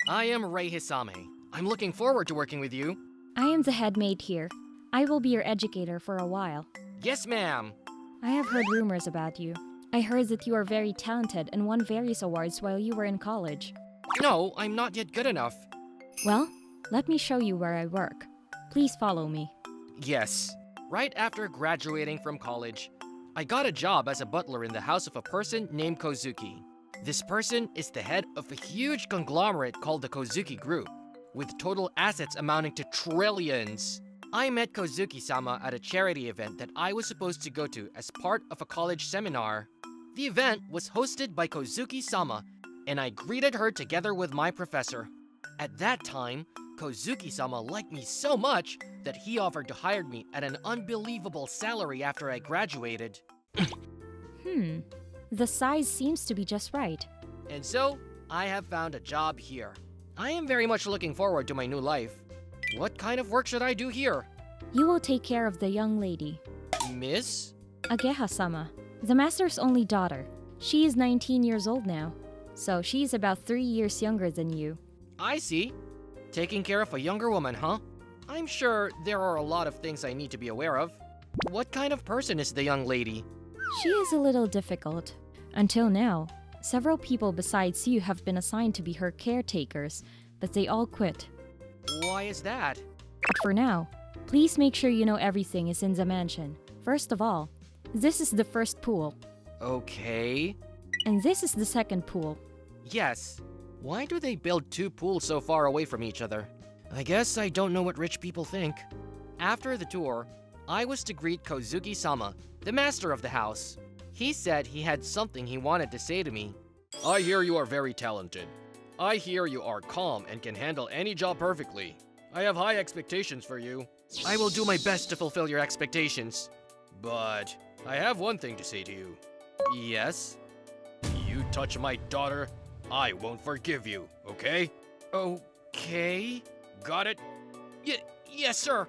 I am Rei Hisame. I'm looking forward to working with you. I am the head maid here. I will be your educator for a while. Yes, ma'am. I have heard rumors about you. I heard that you are very talented and won various awards while you were in college. No, I'm not yet good enough. Well, let me show you where I work. Please follow me. Yes. Right after graduating from college, I got a job as a butler in the house of a person named Kozuki. This person is the head of a huge conglomerate called the Kozuki Group, with total assets amounting to trillions. I met Kozuki-sama at a charity event that I was supposed to go to as part of a college seminar. The event was hosted by Kozuki-sama, and I greeted her together with my professor. At that time, Kozuki-sama liked me so much that he offered to hire me at an unbelievable salary after I graduated. The size seems to be just right. And so, I have found a job here. I am very much looking forward to my new life. What kind of work should I do here? You will take care of the young lady, Miss? Ageha-sama, the master's only daughter. She is 19 years old now, so she is about 3 years younger than you. I see. Taking care of a younger woman, huh? I'm sure there are a lot of things I need to be aware of. What kind of person is the young lady? She is a little difficult. Until now, several people besides you have been assigned to be her caretakers, but they all quit. Why is that? But for now, please make sure you know everything is in the mansion. First of all, this is the first pool, Okay. and this is the second pool. Yes. Why do they build two pools so far away from each other? I guess I don't know what rich people think. After the tour, I was to greet Kozuki-sama, the master of the house. He said he had something he wanted to say to me. I hear you are very talented. I hear you are calm and can handle any job perfectly. I have high expectations for you. I will do my best to fulfill your expectations. But I have one thing to say to you. Yes? You touch my daughter, I won't forgive you, okay? Okay? Got it? Yes, sir.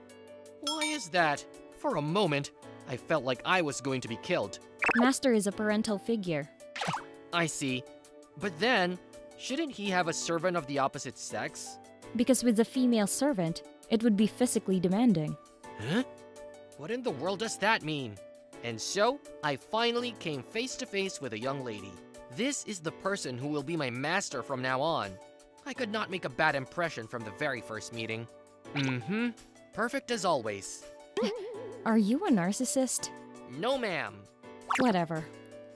Why is that? For a moment, I felt like I was going to be killed. Master is a parental figure. I see. But then, shouldn't he have a servant of the opposite sex? Because with the female servant, it would be physically demanding. Huh? What in the world does that mean? And so, I finally came face to face with a young lady. This is the person who will be my master from now on. I could not make a bad impression from the very first meeting. Perfect as always. Are you a narcissist? No, ma'am. Whatever.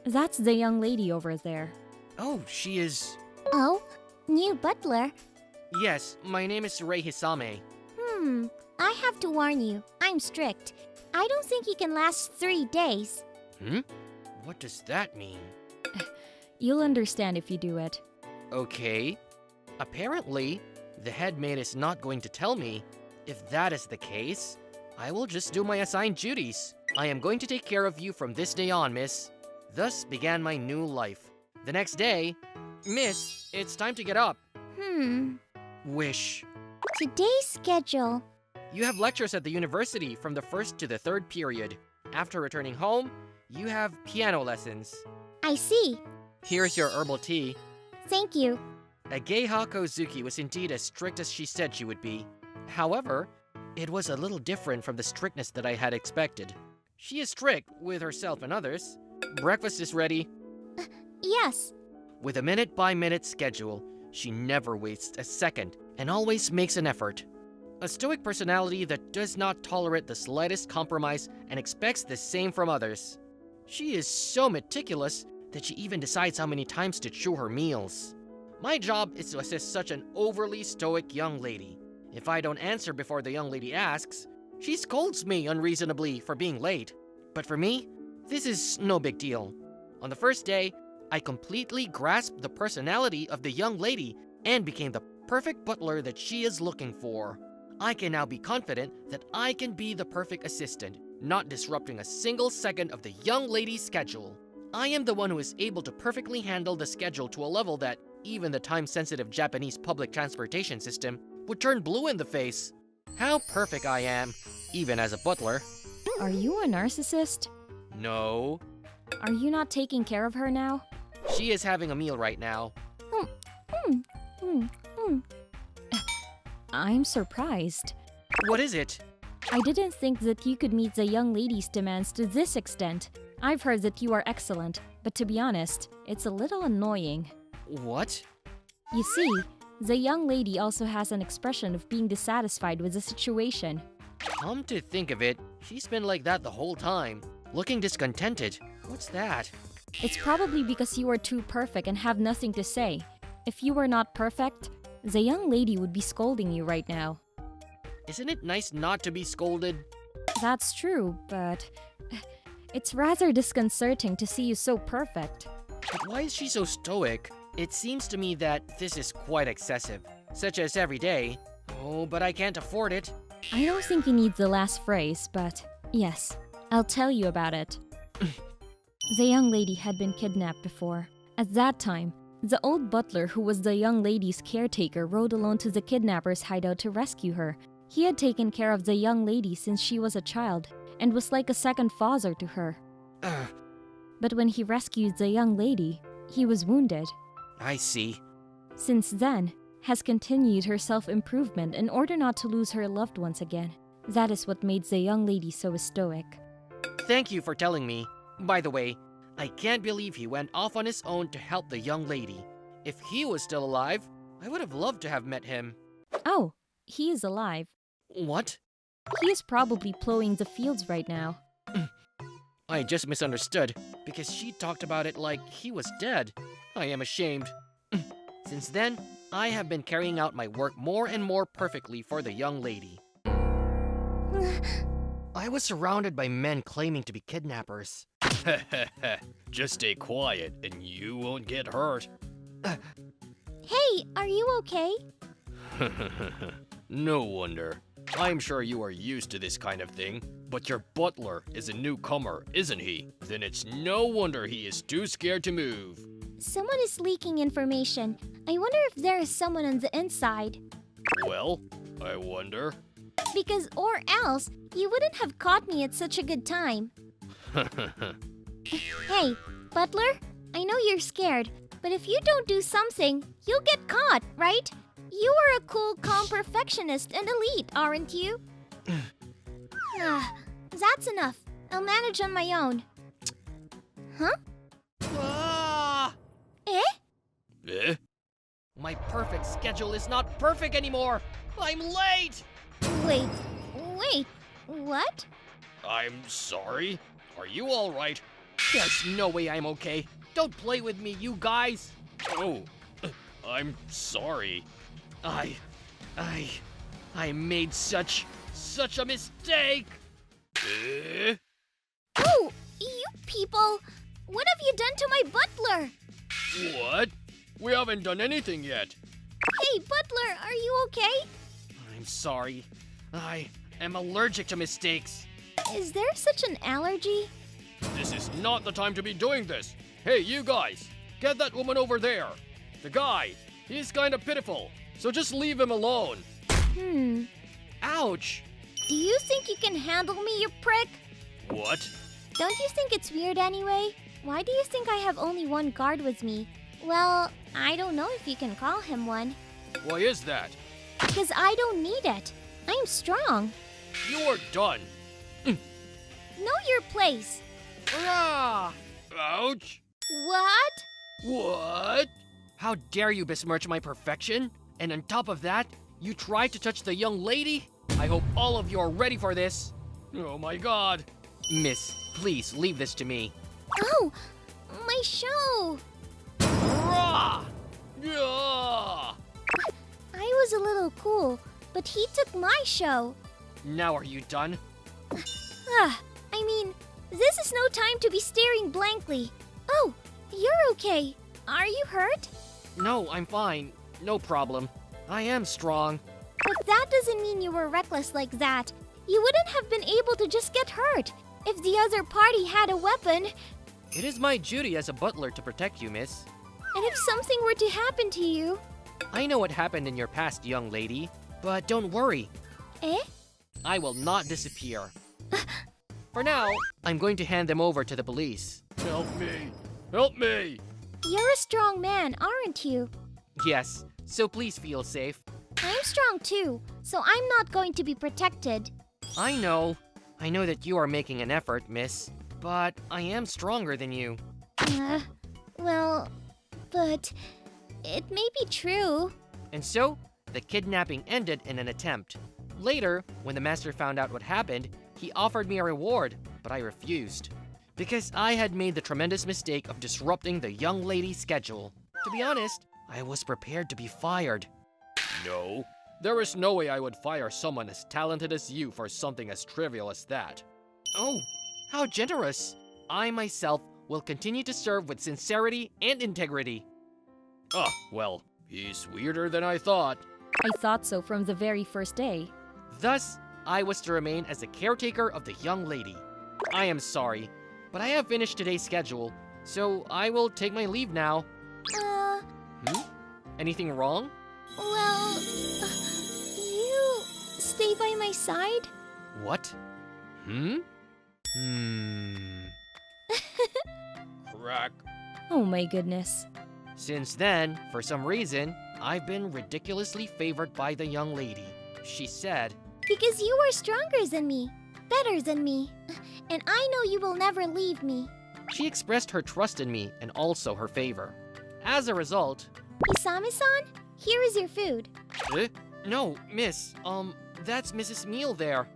That's the young lady over there. Oh, she is... Oh, new butler? Yes, my name is Rei Hisame. I have to warn you, I'm strict. I don't think you can last 3 days. What does that mean? You'll understand if you do it. Okay. Apparently, the head maid is not going to tell me. If that is the case, I will just do my assigned duties. I am going to take care of you from this day on, miss. Thus began my new life. The next day, miss, it's time to get up. Wish. Today's schedule. You have lectures at the university from the first to the third period. After returning home, you have piano lessons. I see. Here's your herbal tea. Thank you. Ageha Kozuki was indeed as strict as she said she would be. However, it was a little different from the strictness that I had expected. She is strict with herself and others. Breakfast is ready. Yes. With a minute-by-minute schedule, she never wastes a second and always makes an effort. A stoic personality that does not tolerate the slightest compromise and expects the same from others. She is so meticulous that she even decides how many times to chew her meals. My job is to assist such an overly stoic young lady. If I don't answer before the young lady asks, she scolds me unreasonably for being late. But for me, this is no big deal. On the first day, I completely grasped the personality of the young lady and became the perfect butler that she is looking for. I can now be confident that I can be the perfect assistant, not disrupting a single second of the young lady's schedule. I am the one who is able to perfectly handle the schedule to a level that even the time-sensitive Japanese public transportation system would turn blue in the face. How perfect I am, even as a butler. Are you a narcissist? No. Are you not taking care of her now? She is having a meal right now. I'm surprised. What is it? I didn't think that you could meet the young lady's demands to this extent. I've heard that you are excellent, but to be honest, it's a little annoying. What? You see, the young lady also has an expression of being dissatisfied with the situation. Come to think of it, she's been like that the whole time. Looking discontented. What's that? It's probably because you are too perfect and have nothing to say. If you were not perfect, the young lady would be scolding you right now. Isn't it nice not to be scolded? That's true, but it's rather disconcerting to see you so perfect. But why is she so stoic? It seems to me that this is quite excessive. Such as every day. Oh, but I can't afford it. I don't think you need the last phrase, but yes, I'll tell you about it. The young lady had been kidnapped before. At that time, the old butler who was the young lady's caretaker rode alone to the kidnapper's hideout to rescue her. He had taken care of the young lady since she was a child and was like a second father to her. But when he rescued the young lady, he was wounded. I see. Since then, has continued her self-improvement in order not to lose her loved ones again. That is what made the young lady so stoic. Thank you for telling me. By the way, I can't believe he went off on his own to help the young lady. If he was still alive, I would have loved to have met him. Oh, he is alive. What? He is probably plowing the fields right now. I just misunderstood, because she talked about it like he was dead. I am ashamed. Since then, I have been carrying out my work more and more perfectly for the young lady. I was surrounded by men claiming to be kidnappers. Just stay quiet and you won't get hurt. Hey, are you okay? No wonder. I'm sure you are used to this kind of thing, but your butler is a newcomer, isn't he? Then it's no wonder he is too scared to move. Someone is leaking information. I wonder if there is someone on the inside. Well, I wonder. Because or else, you wouldn't have caught me at such a good time. Hey, butler, I know you're scared, but if you don't do something, you'll get caught, right? You are a cool, calm perfectionist and elite, aren't you? That's enough. I'll manage on my own. Huh? Ah! Eh? Eh? My perfect schedule is not perfect anymore! I'm late! Wait, what? I'm sorry. Are you all right? There's no way I'm okay. Don't play with me, you guys! Oh, I'm sorry. I made such a mistake! Eh? Oh, you people! What have you done to my butler? What? We haven't done anything yet. Hey, butler, are you okay? I'm sorry. I am allergic to mistakes. Is there such an allergy? This is not the time to be doing this. Hey, you guys, get that woman over there. The guy, he's kind of pitiful, so just leave him alone. Ouch! Do you think you can handle me, you prick? What? Don't you think it's weird anyway? Why do you think I have only one guard with me? Well, I don't know if you can call him one. Why is that? Because I don't need it. I'm strong. You are done. Know your place. Hurrah! Ouch! What? What? How dare you besmirch my perfection? And on top of that, you tried to touch the young lady? I hope all of you are ready for this. Oh my god. Miss, please leave this to me. Oh, my show. Hurrah! Yeah! I was a little cool, but he took my show. Now are you done? I mean, this is no time to be staring blankly. Oh, you're okay. Are you hurt? No, I'm fine. No problem. I am strong. But that doesn't mean you were reckless like that. You wouldn't have been able to just get hurt. If the other party had a weapon, It is my duty as a butler to protect you, miss. and if something were to happen to you. I know what happened in your past, young lady. But don't worry. Eh? I will not disappear. For now, I'm going to hand them over to the police. Help me! Help me! You're a strong man, aren't you? Yes, so please feel safe. I'm strong too, so I'm not going to be protected. I know that you are making an effort, miss, but I am stronger than you. Well, but it may be true. And so, the kidnapping ended in an attempt. Later, when the master found out what happened, he offered me a reward, but I refused. Because I had made the tremendous mistake of disrupting the young lady's schedule. To be honest, I was prepared to be fired. No, there is no way I would fire someone as talented as you for something as trivial as that. Oh, how generous! I myself will continue to serve with sincerity and integrity. Ah, well, he's weirder than I thought. I thought so from the very first day. Thus, I was to remain as the caretaker of the young lady. I am sorry, but I have finished today's schedule, so I will take my leave now. Anything wrong? Well, you stay by my side? What? Crack. Oh my goodness. Since then, for some reason, I've been ridiculously favored by the young lady. She said, Because you are stronger than me, better than me, and I know you will never leave me. she expressed her trust in me and also her favor. As a result, Isami-san, here is your food. No, miss, that's Mrs. Meal there.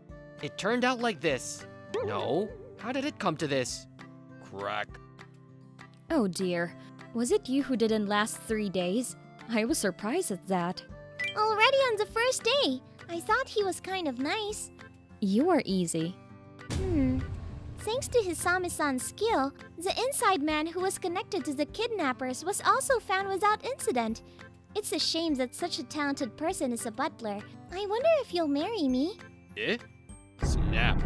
It turned out like this. No, how did it come to this? Crack. Oh dear. Was it you who didn't last 3 days? I was surprised at that. Already on the first day. I thought he was kind of nice. You are easy. Thanks to Hisami-san's skill, the inside man who was connected to the kidnappers was also found without incident. It's a shame that such a talented person is a butler. I wonder if you'll marry me. Snap.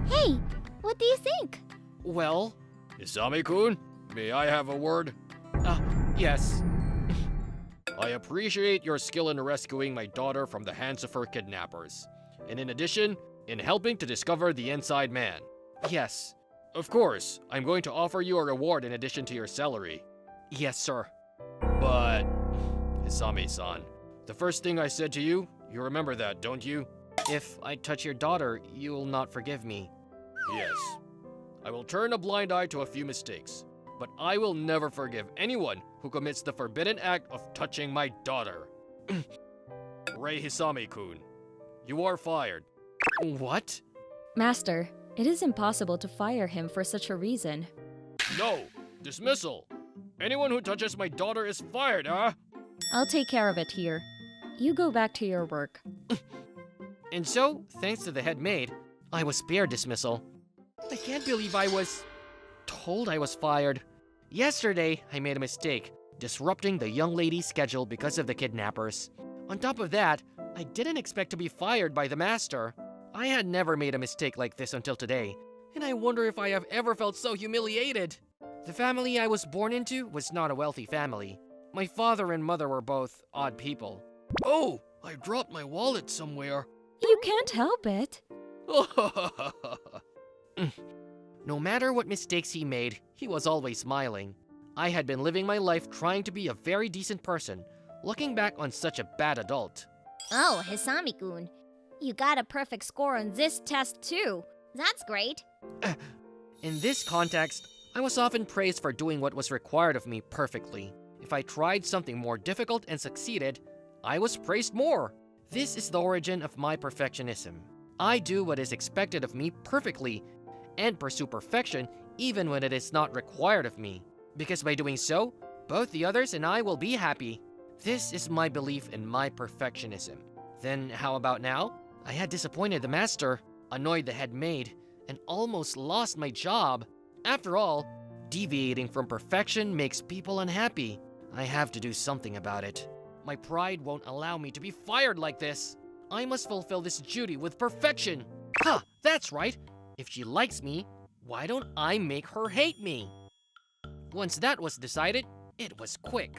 Hey, what do you think? Well, Isami-kun, may I have a word? yes. I appreciate your skill in rescuing my daughter from the hands of her kidnappers. And in addition, in helping to discover the inside man. Yes. Of course, I'm going to offer you a reward in addition to your salary. Yes, sir. But, Isami-san, the first thing I said to you, you remember that, don't you? If I touch your daughter, you will not forgive me. Yes. I will turn a blind eye to a few mistakes, but I will never forgive anyone who commits the forbidden act of touching my daughter. Rei Hisami-kun, you are fired. What? Master, it is impossible to fire him for such a reason. No, dismissal. Anyone who touches my daughter is fired, huh? I'll take care of it here. You go back to your work. And so, thanks to the head maid, I was spared dismissal. I can't believe I was told I was fired. Yesterday, I made a mistake, disrupting the young lady's schedule because of the kidnappers. On top of that, I didn't expect to be fired by the master. I had never made a mistake like this until today, and I wonder if I have ever felt so humiliated. The family I was born into was not a wealthy family. My father and mother were both odd people. Oh, I dropped my wallet somewhere. You can't help it. No matter what mistakes he made, he was always smiling. I had been living my life trying to be a very decent person, looking back on such a bad adult. Oh, Hisami-kun, you got a perfect score on this test too. That's great. In this context, I was often praised for doing what was required of me perfectly. If I tried something more difficult and succeeded, I was praised more. This is the origin of my perfectionism. I do what is expected of me perfectly and pursue perfection even when it is not required of me. Because by doing so, both the others and I will be happy. This is my belief in my perfectionism. Then how about now? I had disappointed the master, annoyed the head maid, and almost lost my job. After all, deviating from perfection makes people unhappy. I have to do something about it. My pride won't allow me to be fired like this. I must fulfill this duty with perfection. Ha! That's right. If she likes me, why don't I make her hate me? Once that was decided, it was quick.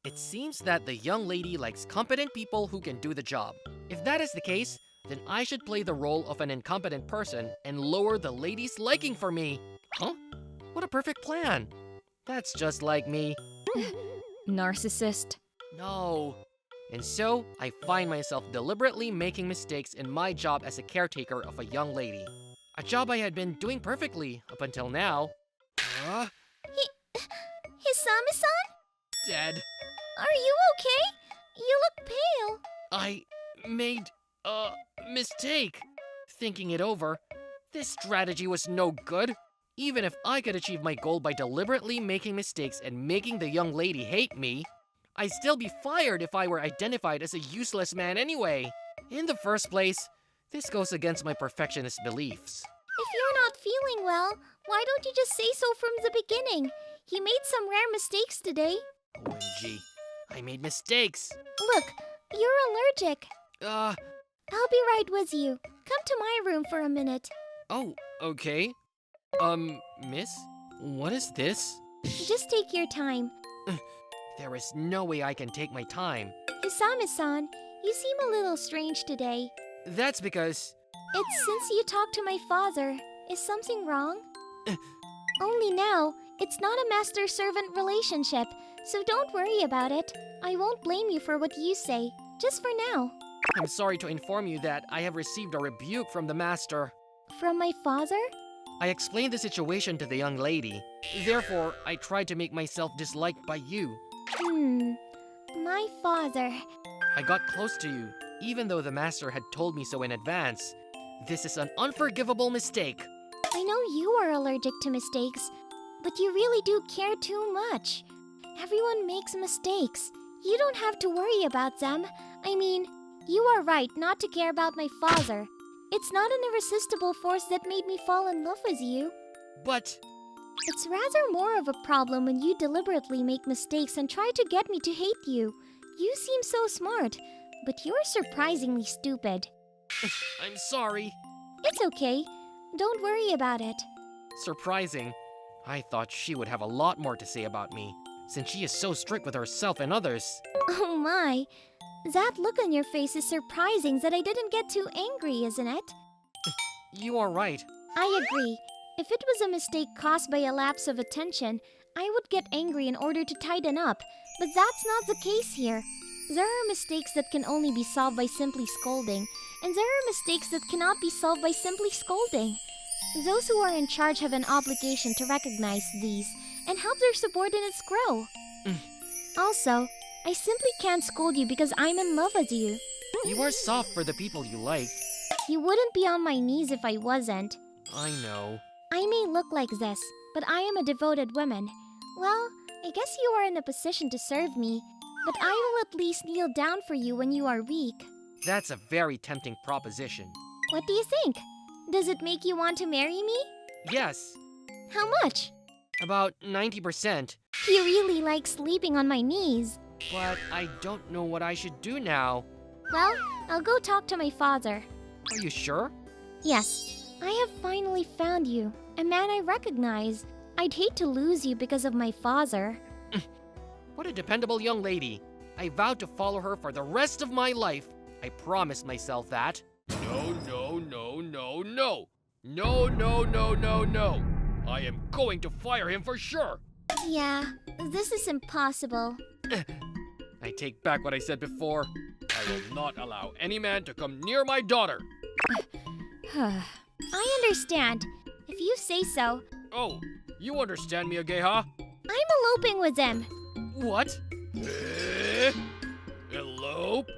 It seems that the young lady likes competent people who can do the job. If that is the case, then I should play the role of an incompetent person and lower the lady's liking for me. Huh? What a perfect plan. That's just like me. Narcissist. No. And so, I find myself deliberately making mistakes in my job as a caretaker of a young lady. A job I had been doing perfectly up until now. Hisami-san? Dead. Are you okay? You look pale. I made a mistake. Thinking it over, this strategy was no good. Even if I could achieve my goal by deliberately making mistakes and making the young lady hate me, I'd still be fired if I were identified as a useless man anyway. In the first place, this goes against my perfectionist beliefs. If you're not feeling well, why don't you just say so from the beginning? He made some rare mistakes today. OMG, I made mistakes. Look, you're allergic. Uh, I'll be right with you. Come to my room for a minute. oh, okay. Miss? What is this? Just take your time. There is no way I can take my time. Hisami-san, you seem a little strange today. That's because... It's since you talked to my father. Is something wrong? Only now, it's not a master-servant relationship, so don't worry about it. I won't blame you for what you say, just for now. I'm sorry to inform you that I have received a rebuke from the master. From my father? I explained the situation to the young lady. Therefore, I tried to make myself disliked by you. My father. I got close to you, even though the master had told me so in advance. This is an unforgivable mistake. I know you are allergic to mistakes, but you really do care too much. Everyone makes mistakes. You don't have to worry about them. I mean, you are right not to care about my father. It's not an irresistible force that made me fall in love with you. But... It's rather more of a problem when you deliberately make mistakes and try to get me to hate you. You seem so smart, but you're surprisingly stupid. I'm sorry. It's okay. Don't worry about it. Surprising. I thought she would have a lot more to say about me, since she is so strict with herself and others. Oh my. That look on your face is surprising that I didn't get too angry, isn't it? You are right. I agree. If it was a mistake caused by a lapse of attention, I would get angry in order to tighten up, but that's not the case here. There are mistakes that can only be solved by simply scolding, and there are mistakes that cannot be solved by simply scolding. Those who are in charge have an obligation to recognize these and help their subordinates grow. Also, I simply can't scold you because I'm in love with you. You are soft for the people you like. You wouldn't be on my knees if I wasn't. I know. I may look like this, but I am a devoted woman. Well, I guess you are in a position to serve me, but I will at least kneel down for you when you are weak. That's a very tempting proposition. What do you think? Does it make you want to marry me? Yes, How much? about 90%. He really likes sleeping on my knees. But I don't know what I should do now. Well, I'll go talk to my father. Are you sure? Yes, I have finally found you, a man I recognize. I'd hate to lose you because of my father. What a dependable young lady. I vowed to follow her for the rest of my life. I promised myself that. No, no, no, no, no. No, no, no, no, no. I am going to fire him for sure. Yeah, this is impossible. I take back what I said before. I will not allow any man to come near my daughter. I understand. If you say so. Oh, you understand me, Ageha? I'm eloping with him. What? Elope?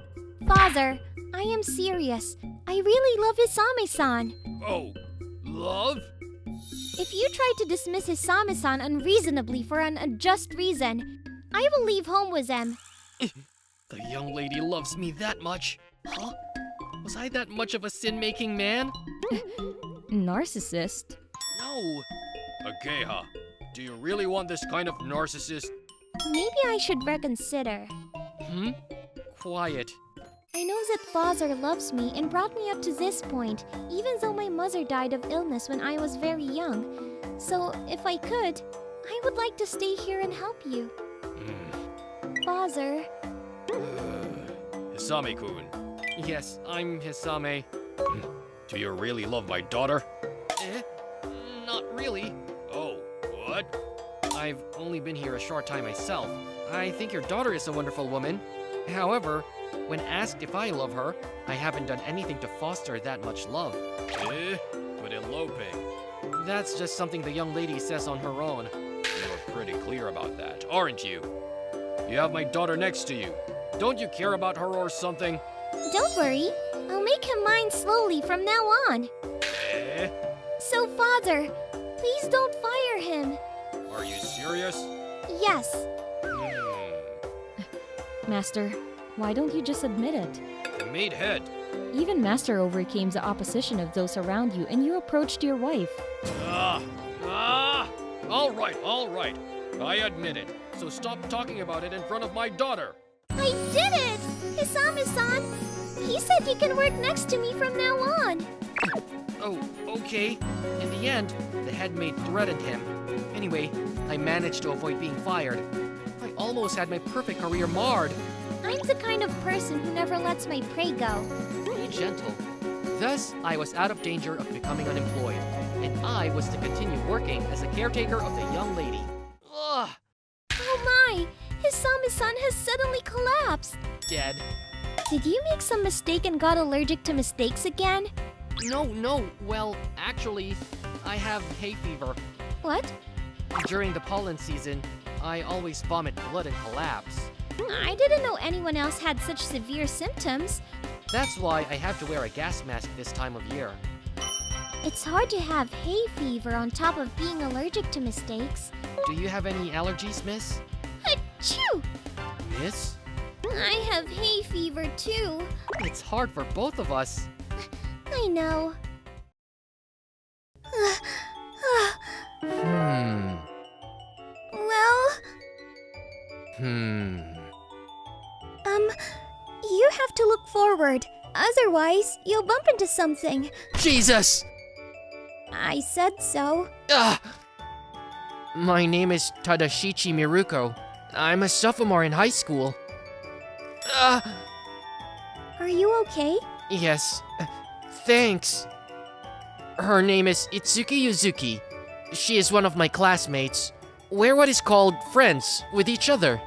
Father, I am serious. I really love Hisami-san. Oh, love? If you try to dismiss Hisami-san unreasonably for an unjust reason, I will leave home with him. The young lady loves me that much. Huh? Was I that much of a sin-making man? Narcissist? No. Ageha, do you really want this kind of narcissist? Maybe I should reconsider. Quiet. I know that father loves me and brought me up to this point, even though my mother died of illness when I was very young. So, if I could, I would like to stay here and help you. Father. Hisami-kun, Yes, I'm Hisame. do you really love my daughter? Not really. Oh, what? I've only been here a short time myself. I think your daughter is a wonderful woman. However, When asked if I love her, I haven't done anything to foster that much love. But eloping. That's just something the young lady says on her own. You're pretty clear about that, aren't you? You have my daughter next to you. Don't you care about her or something? Don't worry. I'll make him mine slowly from now on. Eh? So, Father, please don't fire him. Are you serious? Yes. Master, why don't you just admit it? The maid head. Even Master overcame the opposition of those around you and you approached your wife. All right. I admit it. So stop talking about it in front of my daughter. I did it! Hisami-san! He said you can work next to me from now on. Oh, okay. In the end, the head maid threatened him. Anyway, I managed to avoid being fired. I almost had my perfect career marred. I'm the kind of person who never lets my prey go. Be gentle. Thus, I was out of danger of becoming unemployed, and I was to continue working as a caretaker of the young lady. Ugh! Oh my! Hisami-san has suddenly collapsed. Dead. Did you make some mistake and got allergic to mistakes again? No. Well, actually, I have hay fever. What? During the pollen season, I always vomit blood and collapse. I didn't know anyone else had such severe symptoms. That's why I have to wear a gas mask this time of year. It's hard to have hay fever on top of being allergic to mistakes. Do you have any allergies, miss? Achoo! Miss? I have hay fever too. It's hard for both of us. I know. Well, you have to look forward. Otherwise, you'll bump into something. Jesus! I said so. My name is Tadashichi Miruko. I'm a sophomore in high school. Are you okay? Yes. Thanks. Her name is Itsuki Yuzuki. She is one of my classmates. We're what is called friends with each other.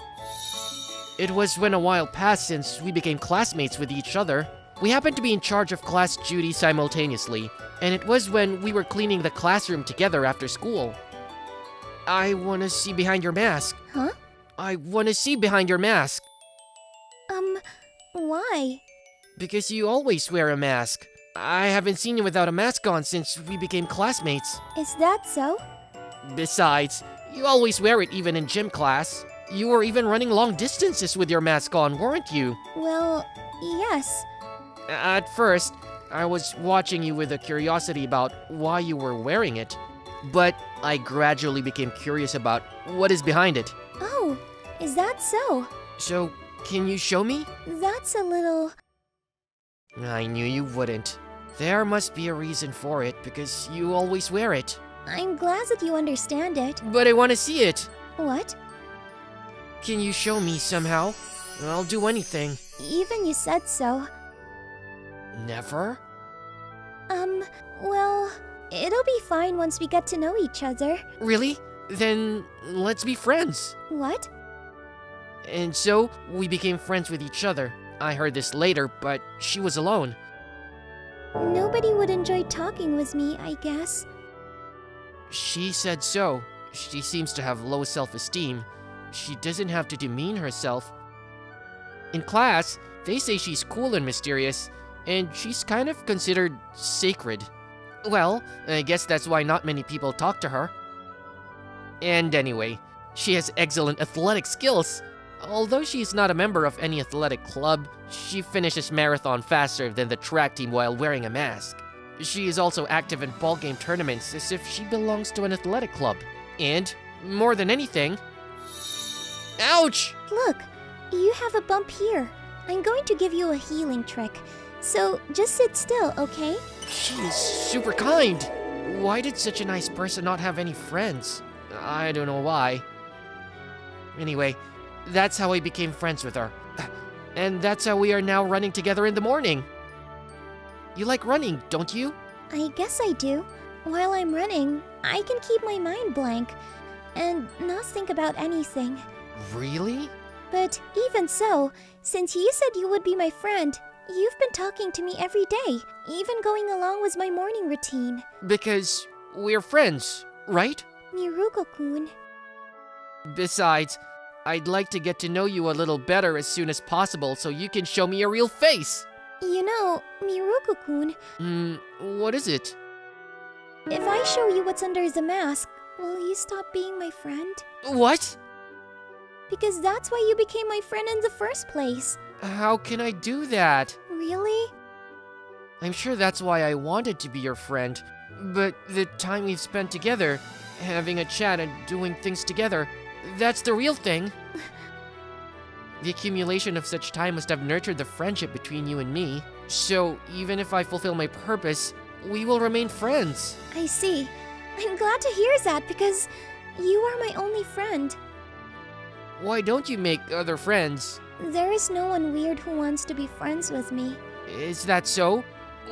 It was when a while passed since we became classmates with each other. We happened to be in charge of class duties simultaneously, and it was when we were cleaning the classroom together after school. I wanna see behind your mask. Huh? I wanna see behind your mask. Why? Because you always wear a mask. I haven't seen you without a mask on since we became classmates. Is that so? Besides, you always wear it even in gym class. You were even running long distances with your mask on, weren't you? Well, yes. At first, I was watching you with a curiosity about why you were wearing it. But I gradually became curious about what is behind it. Oh, is that so? So, can you show me? That's a little... I knew you wouldn't. There must be a reason for it, because you always wear it. I'm glad that you understand it. But I want to see it. What? Can you show me somehow? I'll do anything. Even you said so. Never? Well, it'll be fine once we get to know each other. Really? Then let's be friends. What? And so, we became friends with each other. I heard this later, but she was alone. Nobody would enjoy talking with me, I guess. She said so. She seems to have low self-esteem. She doesn't have to demean herself. In class, they say she's cool and mysterious, and she's kind of considered sacred. Well, I guess that's why not many people talk to her. And anyway, she has excellent athletic skills. Although she is not a member of any athletic club, she finishes marathon faster than the track team while wearing a mask. She is also active in ball game tournaments as if she belongs to an athletic club. And, more than anything... Ouch! Look, you have a bump here. I'm going to give you a healing trick. So, just sit still, okay? She is super kind. Why did such a nice person not have any friends? I don't know why. Anyway, that's how I became friends with her. And that's how we are now running together in the morning. You like running, don't you? I guess I do. While I'm running, I can keep my mind blank and not think about anything. Really? But even so, since you said you would be my friend, you've been talking to me every day, even going along with my morning routine. Because we're friends, right? Miruko-kun. Besides, I'd like to get to know you a little better as soon as possible so you can show me your real face. You know, Miruko-kun, What is it? if I show you what's under the mask, will you stop being my friend? What? Because that's why you became my friend in the first place. How can I do that? Really? I'm sure that's why I wanted to be your friend. But the time we've spent together, having a chat and doing things together, that's the real thing. The accumulation of such time must have nurtured the friendship between you and me. So even if I fulfill my purpose, we will remain friends. I see. I'm glad to hear that because you are my only friend. Why don't you make other friends? There is no one weird who wants to be friends with me. Is that so?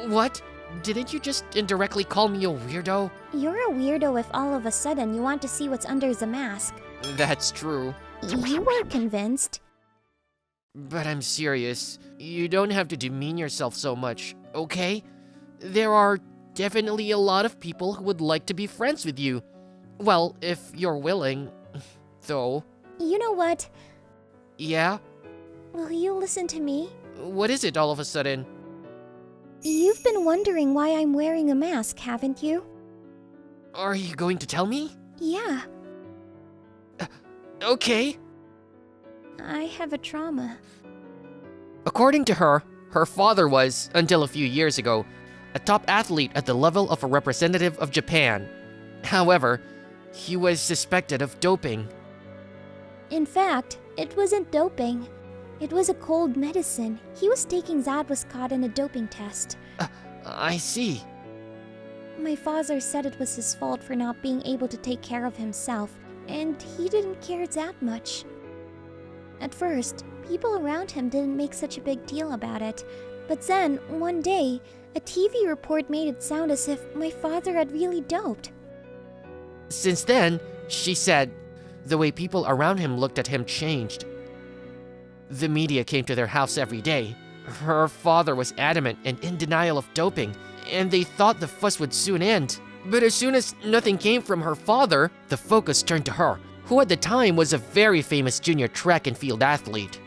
What? Didn't you just indirectly call me a weirdo? You're a weirdo if all of a sudden you want to see what's under the mask. That's true. You were convinced. But I'm serious. You don't have to demean yourself so much, okay? There are definitely a lot of people who would like to be friends with you. Well, if you're willing, though. You know what? Yeah? Will you listen to me? What is it all of a sudden? You've been wondering why I'm wearing a mask, haven't you? Are you going to tell me? Yeah, Okay. I have a trauma. According to her, her father was, until a few years ago, a top athlete at the level of a representative of Japan. However, he was suspected of doping. In fact, it wasn't doping. It was a cold medicine. He was taking that was caught in a doping test. I see. My father said it was his fault for not being able to take care of himself, and he didn't care that much. At first, people around him didn't make such a big deal about it, but then, one day, a TV report made it sound as if my father had really doped. Since then, she said, the way people around him looked at him changed. The media came to their house every day. Her father was adamant and in denial of doping, and they thought the fuss would soon end. But as soon as nothing came from her father, the focus turned to her, who at the time was a very famous junior track and field athlete.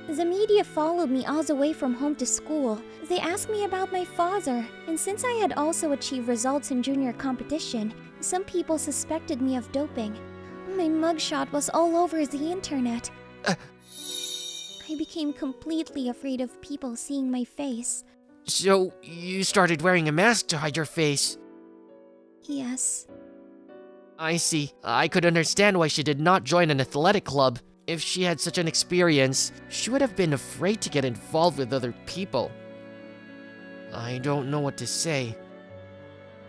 The media followed me all the way from home to school. They asked me about my father, and since I had also achieved results in junior competition, some people suspected me of doping. My mugshot was all over the internet. I became completely afraid of people seeing my face. So, you started wearing a mask to hide your face. Yes. I see. I could understand why she did not join an athletic club. If she had such an experience, she would have been afraid to get involved with other people. I don't know what to say.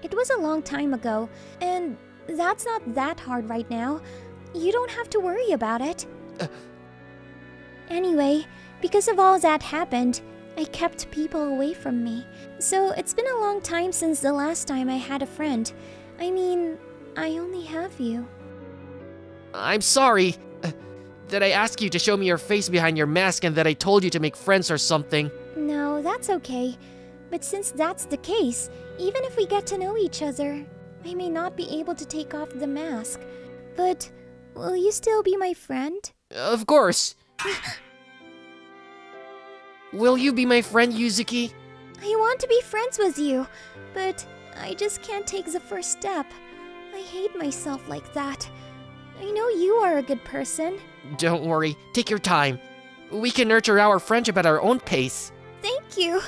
It was a long time ago, and that's not that hard right now. You don't have to worry about it. Anyway, because of all that happened, I kept people away from me. So it's been a long time since the last time I had a friend. I mean, I only have you. I'm sorry that I asked you to show me your face behind your mask and that I told you to make friends or something. No, that's okay. But since that's the case, even if we get to know each other, I may not be able to take off the mask. But will you still be my friend? Of course. Will you be my friend, Yuzuki? I want to be friends with you, but I just can't take the first step. I hate myself like that. I know you are a good person. Don't worry, take your time. We can nurture our friendship at our own pace. Thank you.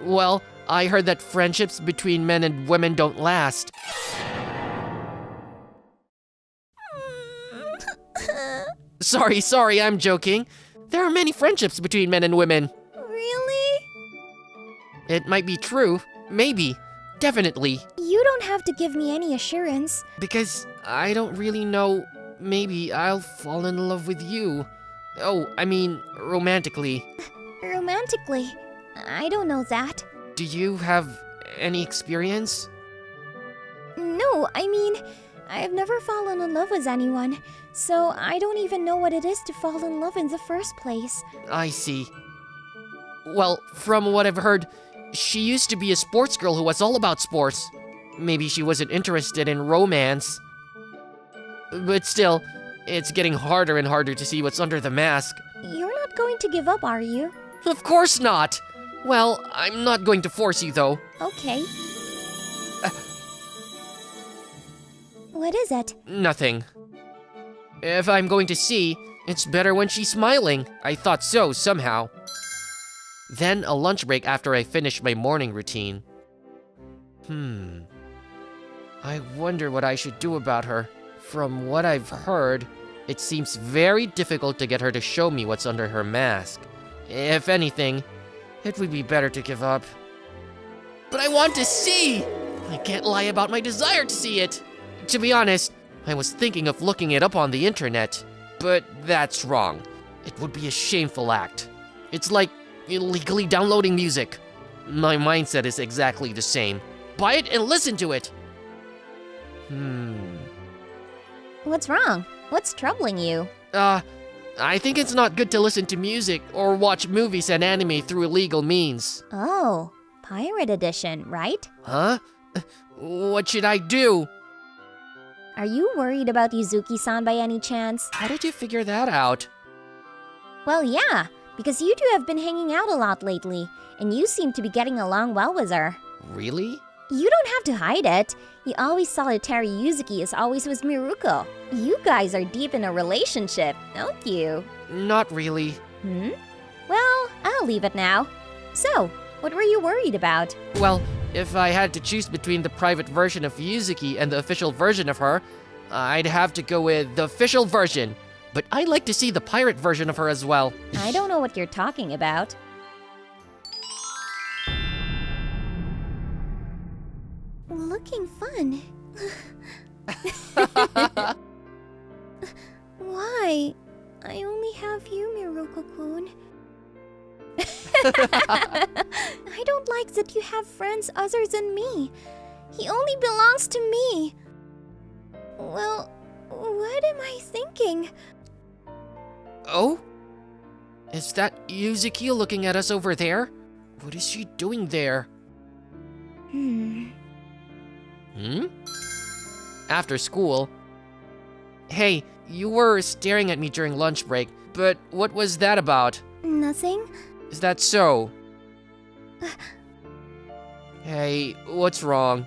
Well, I heard that friendships between men and women don't last. Sorry, I'm joking. There are many friendships between men and women. Really? It might be true. Maybe. Definitely. You don't have to give me any assurance. Because I don't really know. Maybe I'll fall in love with you. Oh, I mean, romantically. Romantically? I don't know that. Do you have any experience? No, I mean, I've never fallen in love with anyone. so I don't even know what it is to fall in love in the first place. I see. Well, from what I've heard, she used to be a sports girl who was all about sports. Maybe she wasn't interested in romance. But still, it's getting harder and harder to see what's under the mask. You're not going to give up, are you? Of course not! Well, I'm not going to force you, though. Okay. What is it? Nothing. If I'm going to see, it's better when she's smiling. I thought so, somehow. Then a lunch break after I finish my morning routine. I wonder what I should do about her. From what I've heard, it seems very difficult to get her to show me what's under her mask. If anything, it would be better to give up. But I want to see! I can't lie about my desire to see it. To be honest, I was thinking of looking it up on the internet, but that's wrong. It would be a shameful act. It's like illegally downloading music. My mindset is exactly the same. Buy it and listen to it! What's wrong? What's troubling you? I think it's not good to listen to music or watch movies and anime through illegal means. Oh, Pirate Edition, right? Huh? What should I do? Are you worried about Yuzuki-san by any chance? How did you figure that out? Well, yeah, because you two have been hanging out a lot lately, and you seem to be getting along well with her. Really? You don't have to hide it. You always saw Teru Yuzuki as always with Miruko. You guys are deep in a relationship, don't you? Not really. Well, I'll leave it now. So, what were you worried about? Well, if I had to choose between the private version of Yuzuki and the official version of her, I'd have to go with the official version. But I'd like to see the pirate version of her as well. I don't know what you're talking about. Looking fun. Why? I only have you, Miruko-kun. I don't like that you have friends other than me. He only belongs to me. Well, what am I thinking? Oh? Is that Yuzuki looking at us over there? What is she doing there? After school. Hey, you were staring at me during lunch break, but what was that about? Nothing. Is that so? Hey, what's wrong?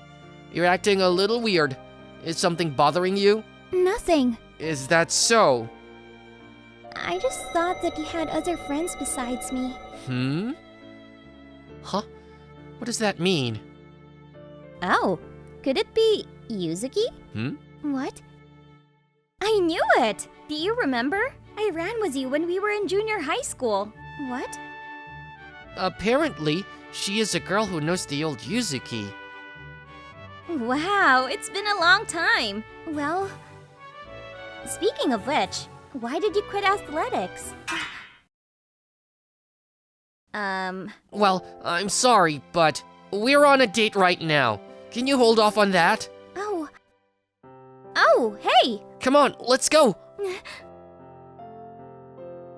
You're acting a little weird. Is something bothering you? Nothing. Is that so? I just thought that you had other friends besides me. Huh? What does that mean? Oh, could it be Yuzuki? What? I knew it! Do you remember? I ran with you when we were in junior high school. What? Apparently, she is a girl who knows the old Yuzuki. Wow, it's been a long time. Well, speaking of which, why did you quit athletics? Well, I'm sorry, but we're on a date right now. Can you hold off on that? Oh, hey! Come on, let's go!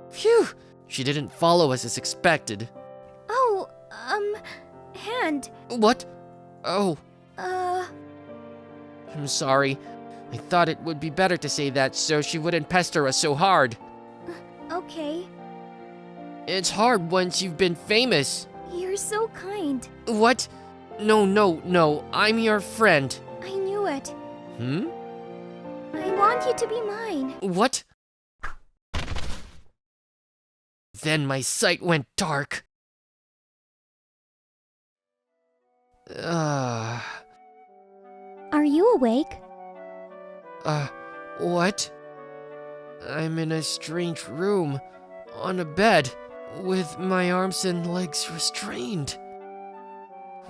Phew! She didn't follow us as expected. Oh, hand. What? Oh, Uh, I'm sorry. I thought it would be better to say that so she wouldn't pester us so hard. okay. It's hard once you've been famous. You're so kind. What? No, I'm your friend. I knew it. Hmm? I want you to be mine. What? Then my sight went dark. Are you awake? What? I'm in a strange room, on a bed, with my arms and legs restrained.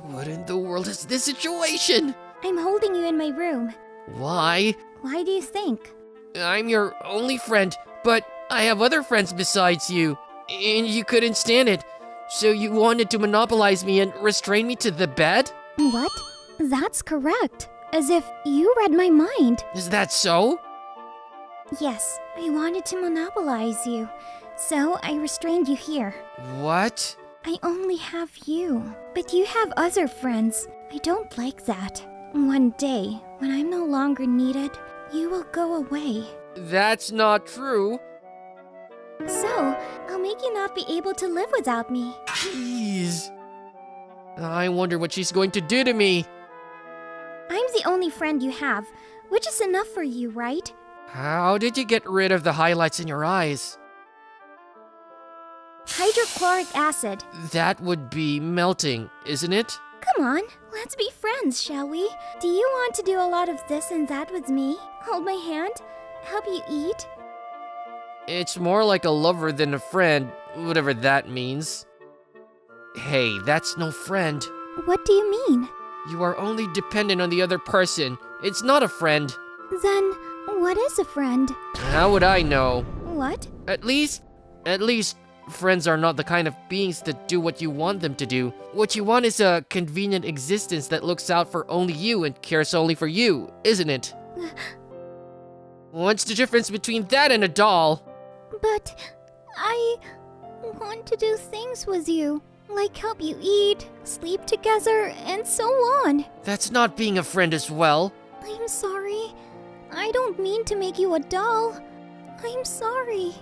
What in the world is this situation? I'm holding you in my room. Why? Why do you think? I'm your only friend, but I have other friends besides you, and you couldn't stand it, so you wanted to monopolize me and restrain me to the bed? What? That's correct. As if you read my mind. Is that so? Yes, I wanted to monopolize you, so I restrained you here. What? I only have you, but you have other friends. I don't like that. One day, when I'm no longer needed, you will go away. That's not true. So, I'll make you not be able to live without me. Jeez. I wonder what she's going to do to me. I'm the only friend you have, which is enough for you, right? How did you get rid of the highlights in your eyes? Hydrochloric acid. That would be melting, isn't it? Come on, let's be friends, shall we? Do you want to do a lot of this and that with me? Hold my hand? Help you eat? It's more like a lover than a friend, whatever that means. Hey, that's no friend. What do you mean? You are only dependent on the other person. It's not a friend. Then, what is a friend? How would I know? What? At least, friends are not the kind of beings that do what you want them to do. What you want is a convenient existence that looks out for only you and cares only for you, isn't it? What's the difference between that and a doll? But I want to do things with you, like help you eat, sleep together, and so on. That's not being a friend as well. I'm sorry. I don't mean to make you a doll. I'm sorry.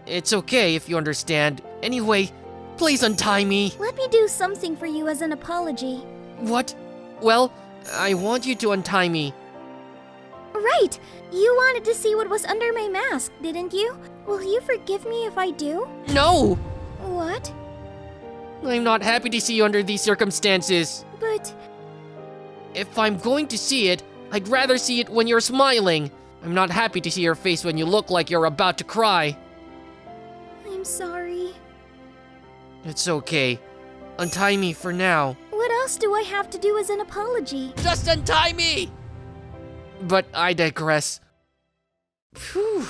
It's okay if you understand. Anyway, please untie me. Let me do something for you as an apology. What? Well, I want you to untie me. Right! You wanted to see what was under my mask, didn't you? Will you forgive me if I do? No! What? I'm not happy to see you under these circumstances. But If I'm going to see it, I'd rather see it when you're smiling. I'm not happy to see your face when you look like you're about to cry. I'm sorry. It's okay. Untie me for now. What else do I have to do as an apology? Just untie me! But I digress. Phew.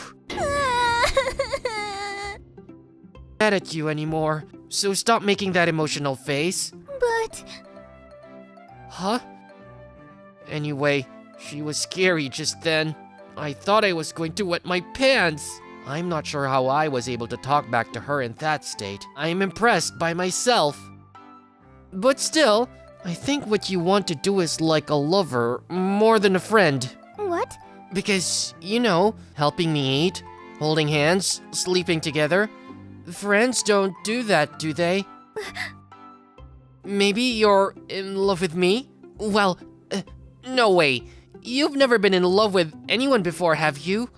Mad at you anymore, so stop making that emotional face. But Huh? Anyway, she was scary just then. I thought I was going to wet my pants. I'm not sure how I was able to talk back to her in that state. I am impressed by myself. But still, I think what you want to do is like a lover more than a friend. what? Because, you know, helping me eat, holding hands, sleeping together. Friends don't do that, do they? Maybe you're in love with me? Well, no way. You've never been in love with anyone before, have you?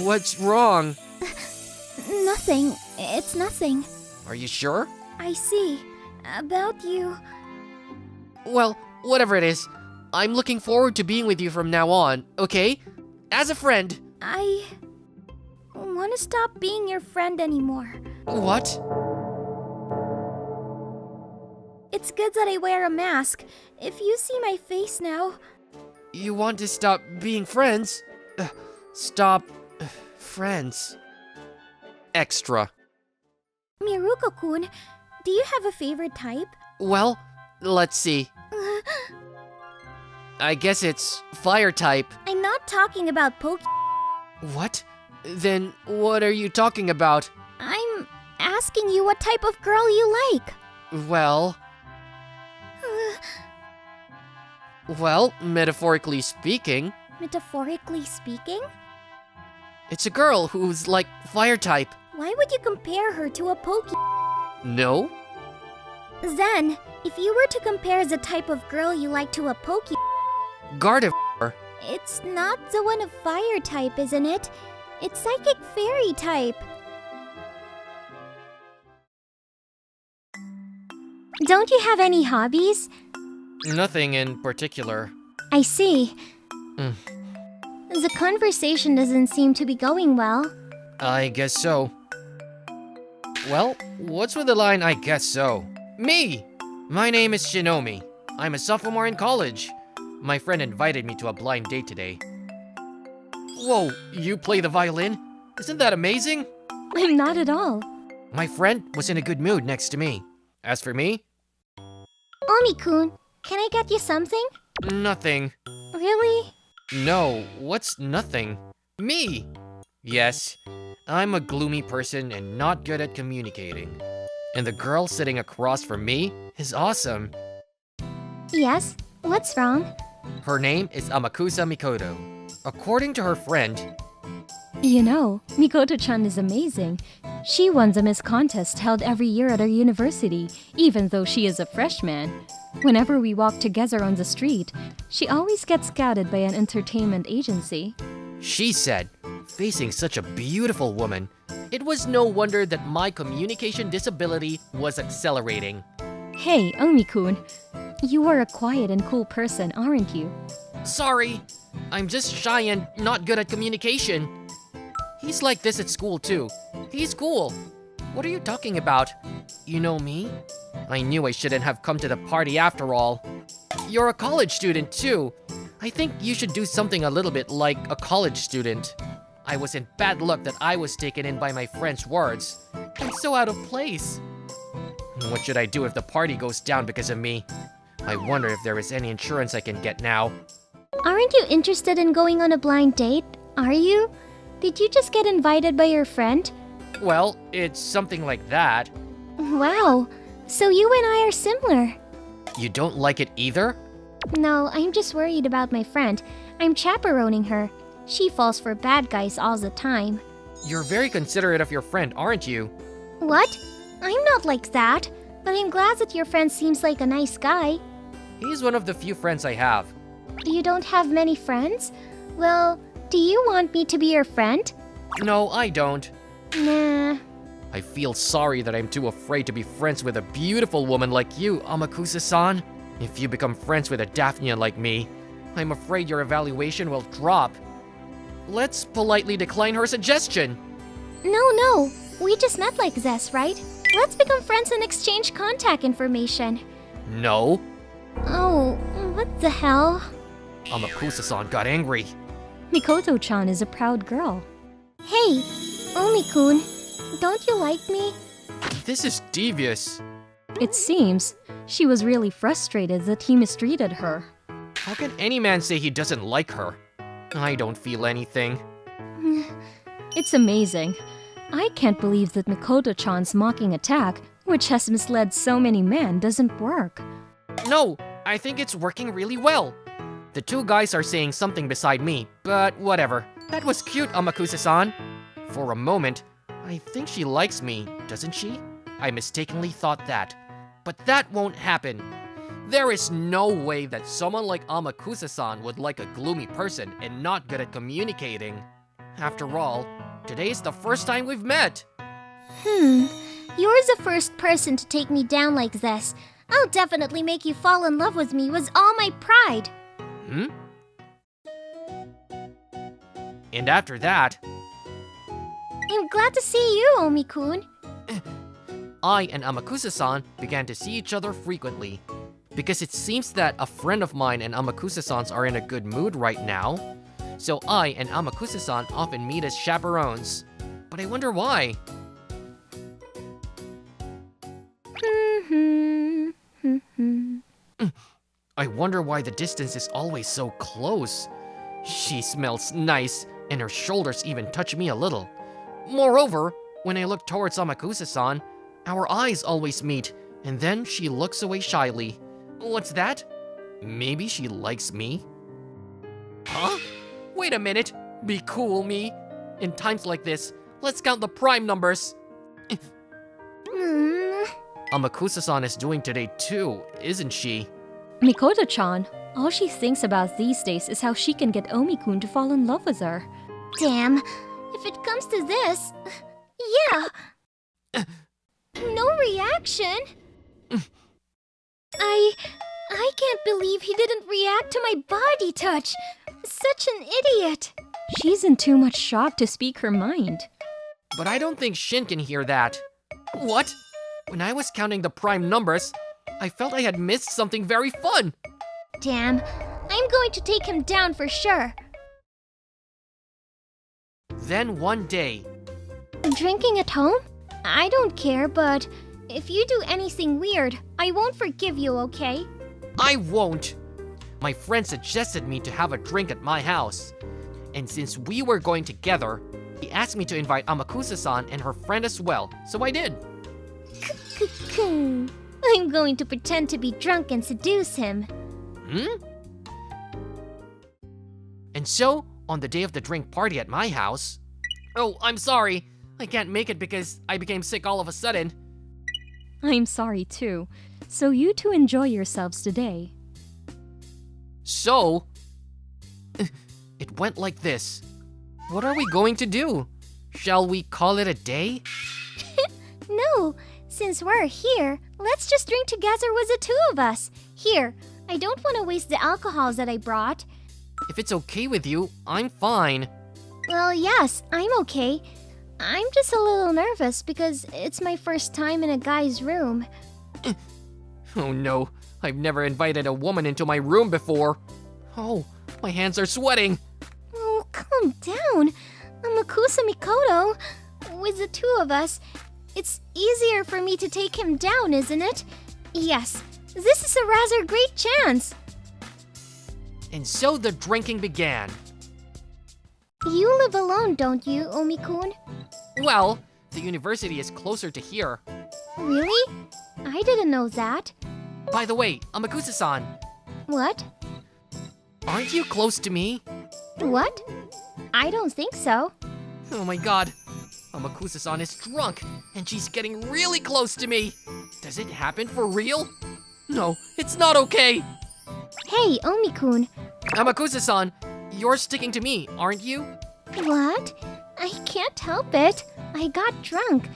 What's wrong? Nothing. It's nothing. Are you sure? I see. About you. Well, whatever it is, I'm looking forward to being with you from now on, okay? As a friend. I want to stop being your friend anymore. What? It's good that I wear a mask. If you see my face now, You want to stop being friends? Stop friends. Extra. Miruko-kun, do you have a favorite type? Well, let's see. I guess it's fire type. I'm not talking about poke. What? Then what are you talking about? I'm asking you what type of girl you like. Well, metaphorically speaking, Metaphorically speaking? it's a girl who's like fire type. Why would you compare her to a poke? No? Then, if you were to compare the type of girl you like to a poke, Gardevoir. it's not the one of fire type, isn't it? It's psychic fairy type. Don't you have any hobbies? Nothing in particular. I see. Mm. The conversation doesn't seem to be going well. I guess so. Well, what's with the line, I guess so? Me! My name is Shinomi. I'm a sophomore in college. My friend invited me to a blind date today. Whoa, you play the violin? Isn't that amazing? I'm not at all. My friend was in a good mood next to me. As for me, Omi-kun, can I get you something? nothing. Really? No, what's nothing? Me! Yes, I'm a gloomy person and not good at communicating. And the girl sitting across from me is awesome. Yes? What's wrong? Her name is Amakusa Mikoto. According to her friend, You know, Mikoto-chan is amazing. She won the Miss contest held every year at our university, even though she is a freshman. Whenever we walk together on the street, she always gets scouted by an entertainment agency. she said, facing such a beautiful woman, it was no wonder that my communication disability was accelerating. Hey, Omi-kun, you are a quiet and cool person, aren't you? Sorry, I'm just shy and not good at communication. He's like this at school too. He's cool. What are you talking about? You know me? I knew I shouldn't have come to the party after all. You're a college student too. I think you should do something a little bit like a college student. I was in bad luck that I was taken in by my friend's words. I'm so out of place. What should I do if the party goes down because of me? I wonder if there is any insurance I can get now. Aren't you interested in going on a blind date? Are you? Did you just get invited by your friend? Well, it's something like that. Wow, so you and I are similar. You don't like it either? No, I'm just worried about my friend. I'm chaperoning her. She falls for bad guys all the time. You're very considerate of your friend, aren't you? What? I'm not like that, but I'm glad that your friend seems like a nice guy. He's one of the few friends I have. You don't have many friends? Well, do you want me to be your friend? No, I don't. Nah. I feel sorry that I'm too afraid to be friends with a beautiful woman like you, Amakusa-san. If you become friends with a Daphnia like me, I'm afraid your evaluation will drop. Let's politely decline her suggestion. No. We just met like this, right? Let's become friends and exchange contact information. No. Oh, what the hell? Amakusa-san got angry. Mikoto-chan is a proud girl. Hey, Omi-kun, don't you like me? This is devious. It seems she was really frustrated that he mistreated her. How can any man say he doesn't like her? I don't feel anything. It's amazing. I can't believe that Mikoto-chan's mocking attack, which has misled so many men, doesn't work. No, I think it's working really well. The two guys are saying something beside me, but whatever. That was cute, Amakusa-san. For a moment, I think she likes me, doesn't she? I mistakenly thought that. But that won't happen. There is no way that someone like Amakusa-san would like a gloomy person and not good at communicating. After all, today is the first time we've met. You're the first person to take me down like this. I'll definitely make you fall in love with me with all my pride. And after that, I'm glad to see you, Omi-kun. I and Amakusa-san began to see each other frequently. Because it seems that a friend of mine and Amakusa-san's are in a good mood right now. So I and Amakusa-san often meet as chaperones. But I wonder why. I wonder why the distance is always so close. She smells nice, and her shoulders even touch me a little. Moreover, when I look towards Amakusa-san, our eyes always meet, and then she looks away shyly. What's that? Maybe she likes me? Huh? Wait a minute. Be cool, me. In times like this, let's count the prime numbers. Amakusa-san is doing today too, isn't she? Mikoto-chan, all she thinks about these days is how she can get Omi-kun to fall in love with her. Damn, if it comes to this, yeah. No reaction. I can't believe he didn't react to my body touch. Such an idiot. She's in too much shock to speak her mind. But I don't think Shin can hear that. What? When I was counting the prime numbers, I felt I had missed something very fun. Damn, I'm going to take him down for sure. Then one day, Drinking at home? I don't care, but if you do anything weird, I won't forgive you, okay? I won't. my friend suggested me to have a drink at my house. And since we were going together, he asked me to invite Amakusa-san and her friend as well, so I did. I'm going to pretend to be drunk and seduce him. And so, on the day of the drink party at my house... Oh, I'm sorry. I can't make it because I became sick all of a sudden. I'm sorry too. So you two enjoy yourselves today. So... It went like this. What are we going to do? Shall we call it a day? No, since we're here, let's just drink together with the two of us. Here, I don't want to waste the alcohols that I brought. If it's okay with you, I'm fine. Well, yes, I'm okay. I'm just a little nervous because it's my first time in a guy's room. Oh no, I've never invited a woman into my room before. Oh, my hands are sweating. Oh, calm down. Amakusa Mikoto. With the two of us, it's easier for me to take him down, isn't it? Yes, this is a rather great chance. And so the drinking began. You live alone, don't you, Omi-kun? Well, the university is closer to here. Really? I didn't know that. By the way, Amakusa-san, What? aren't you close to me? What? I don't think so. Oh my god, Amakusa-san is drunk, and she's getting really close to me. Does it happen for real? No, it's not okay. Hey, Omi-kun. Amakusa-san, you're sticking to me, aren't you? What? I can't help it. I got drunk.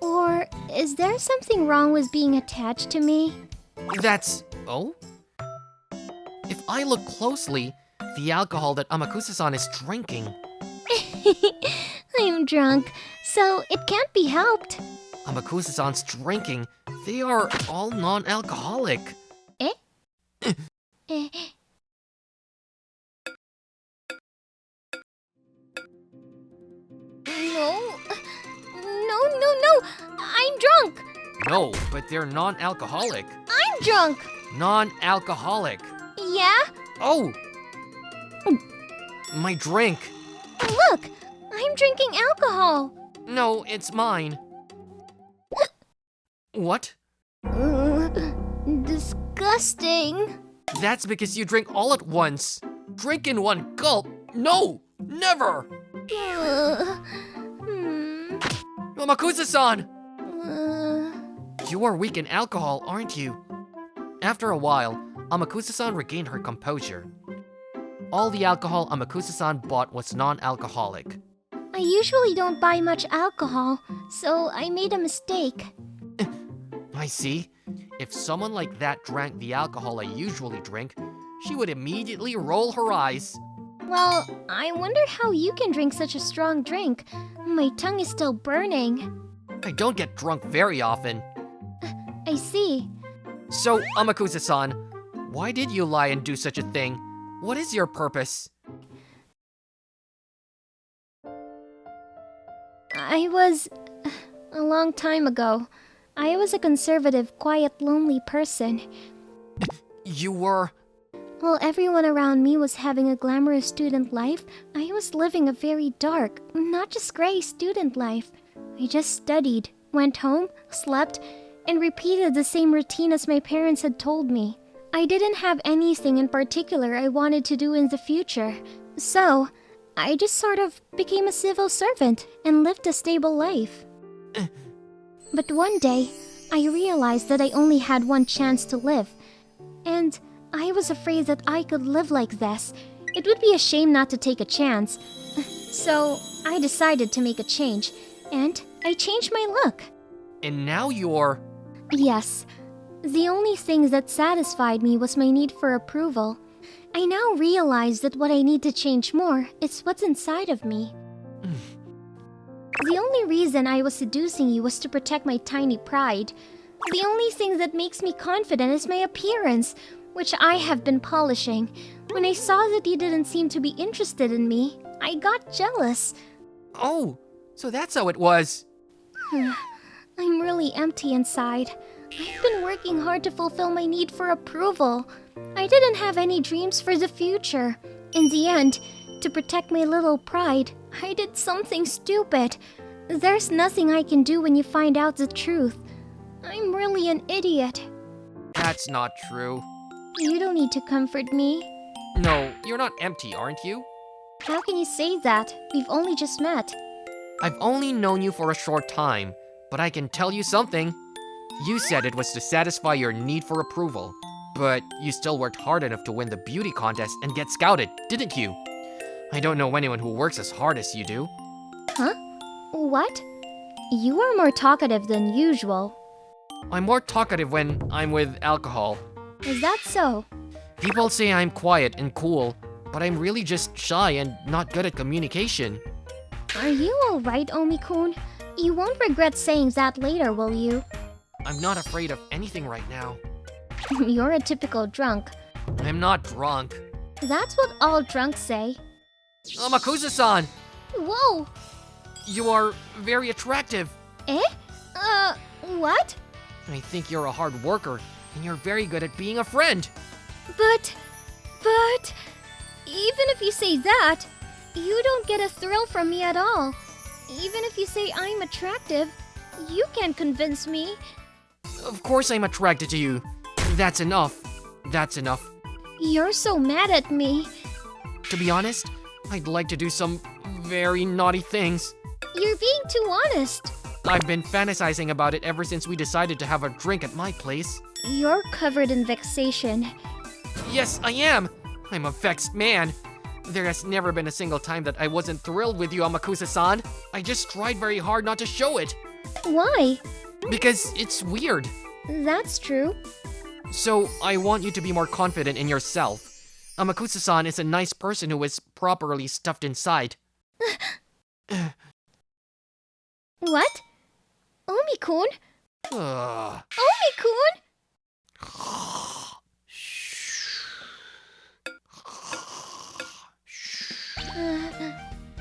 Or is there something wrong with being attached to me? That's... oh? If I look closely, the alcohol that Amakusa-san is drinking... I'm drunk, so it can't be helped. Amakusa-san's drinking, they are all non-alcoholic. Eh? No. I'm drunk. No, but they're non-alcoholic. I'm drunk. Non-alcoholic. Yeah? Oh! My drink. Look, I'm drinking alcohol. No, it's mine. What? Disgusting. That's because you drink all at once. Drink in one gulp? No! Never! Amakusa-san! You are weak in alcohol, aren't you? After a while, Amakusa-san regained her composure. All the alcohol Amakusa-san bought was non-alcoholic. I usually don't buy much alcohol, so I made a mistake. I see. If someone like that drank the alcohol I usually drink, she would immediately roll her eyes. Well, I wonder how you can drink such a strong drink. My tongue is still burning. I don't get drunk very often. I see. So, Amakusa-san, why did you lie and do such a thing? What is your purpose? A long time ago, I was a conservative, quiet, lonely person. You were... While everyone around me was having a glamorous student life, I was living a very dark, not just gray student life. I just studied, went home, slept, and repeated the same routine as my parents had told me. I didn't have anything in particular I wanted to do in the future. So, I just sort of became a civil servant and lived a stable life. But one day, I realized that I only had one chance to live. And I was afraid that I could live like this. It would be a shame not to take a chance. So, I decided to make a change. And I changed my look. And now you're... Yes. The only thing that satisfied me was my need for approval. I now realize that what I need to change more is what's inside of me. The only reason I was seducing you was to protect my tiny pride. The only thing that makes me confident is my appearance, which I have been polishing. When I saw that you didn't seem to be interested in me, I got jealous. Oh, so that's how it was. I'm really empty inside. I've been working hard to fulfill my need for approval. I didn't have any dreams for the future. In the end, to protect my little pride, I did something stupid. There's nothing I can do when you find out the truth. I'm really an idiot. That's not true. You don't need to comfort me. No, you're not empty, aren't you? How can you say that? We've only just met. I've only known you for a short time, but I can tell you something. You said it was to satisfy your need for approval, but you still worked hard enough to win the beauty contest and get scouted, didn't you? I don't know anyone who works as hard as you do. Huh? What? You are more talkative than usual. I'm more talkative when I'm with alcohol. Is that so? People say I'm quiet and cool, but I'm really just shy and not good at communication. Are you alright, Omi-kun? You won't regret saying that later, will you? I'm not afraid of anything right now. You're a typical drunk. I'm not drunk. That's what all drunks say. Makusa-san! Whoa! You are very attractive. Eh? What? I think you're a hard worker, and you're very good at being a friend. But, even if you say that, you don't get a thrill from me at all. Even if you say I'm attractive, you can't convince me. Of course I'm attracted to you. That's enough. That's enough. You're so mad at me. To be honest, I'd like to do some very naughty things. You're being too honest. I've been fantasizing about it ever since we decided to have a drink at my place. You're covered in vexation. Yes, I am. I'm a vexed man. There has never been a single time that I wasn't thrilled with you, Amakusa-san. I just tried very hard not to show it. Why? Because it's weird. That's true. So, I want you to be more confident in yourself. Amakusa-san is a nice person who is properly stuffed inside. What? Omi-kun? Ugh. Omi-kun?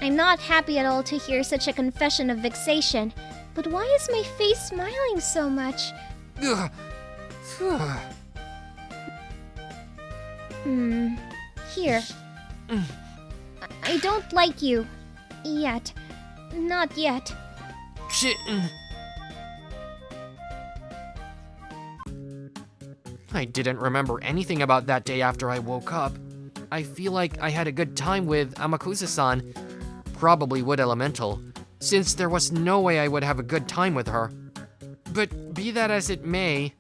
I'm not happy at all to hear such a confession of vexation. But why is my face smiling so much? Ugh. Here. I don't like you. Yet. Not yet. Shit. I didn't remember anything about that day after I woke up. I feel like I had a good time with Amakusa-san, probably Wood Elemental, since there was no way I would have a good time with her. But be that as it may...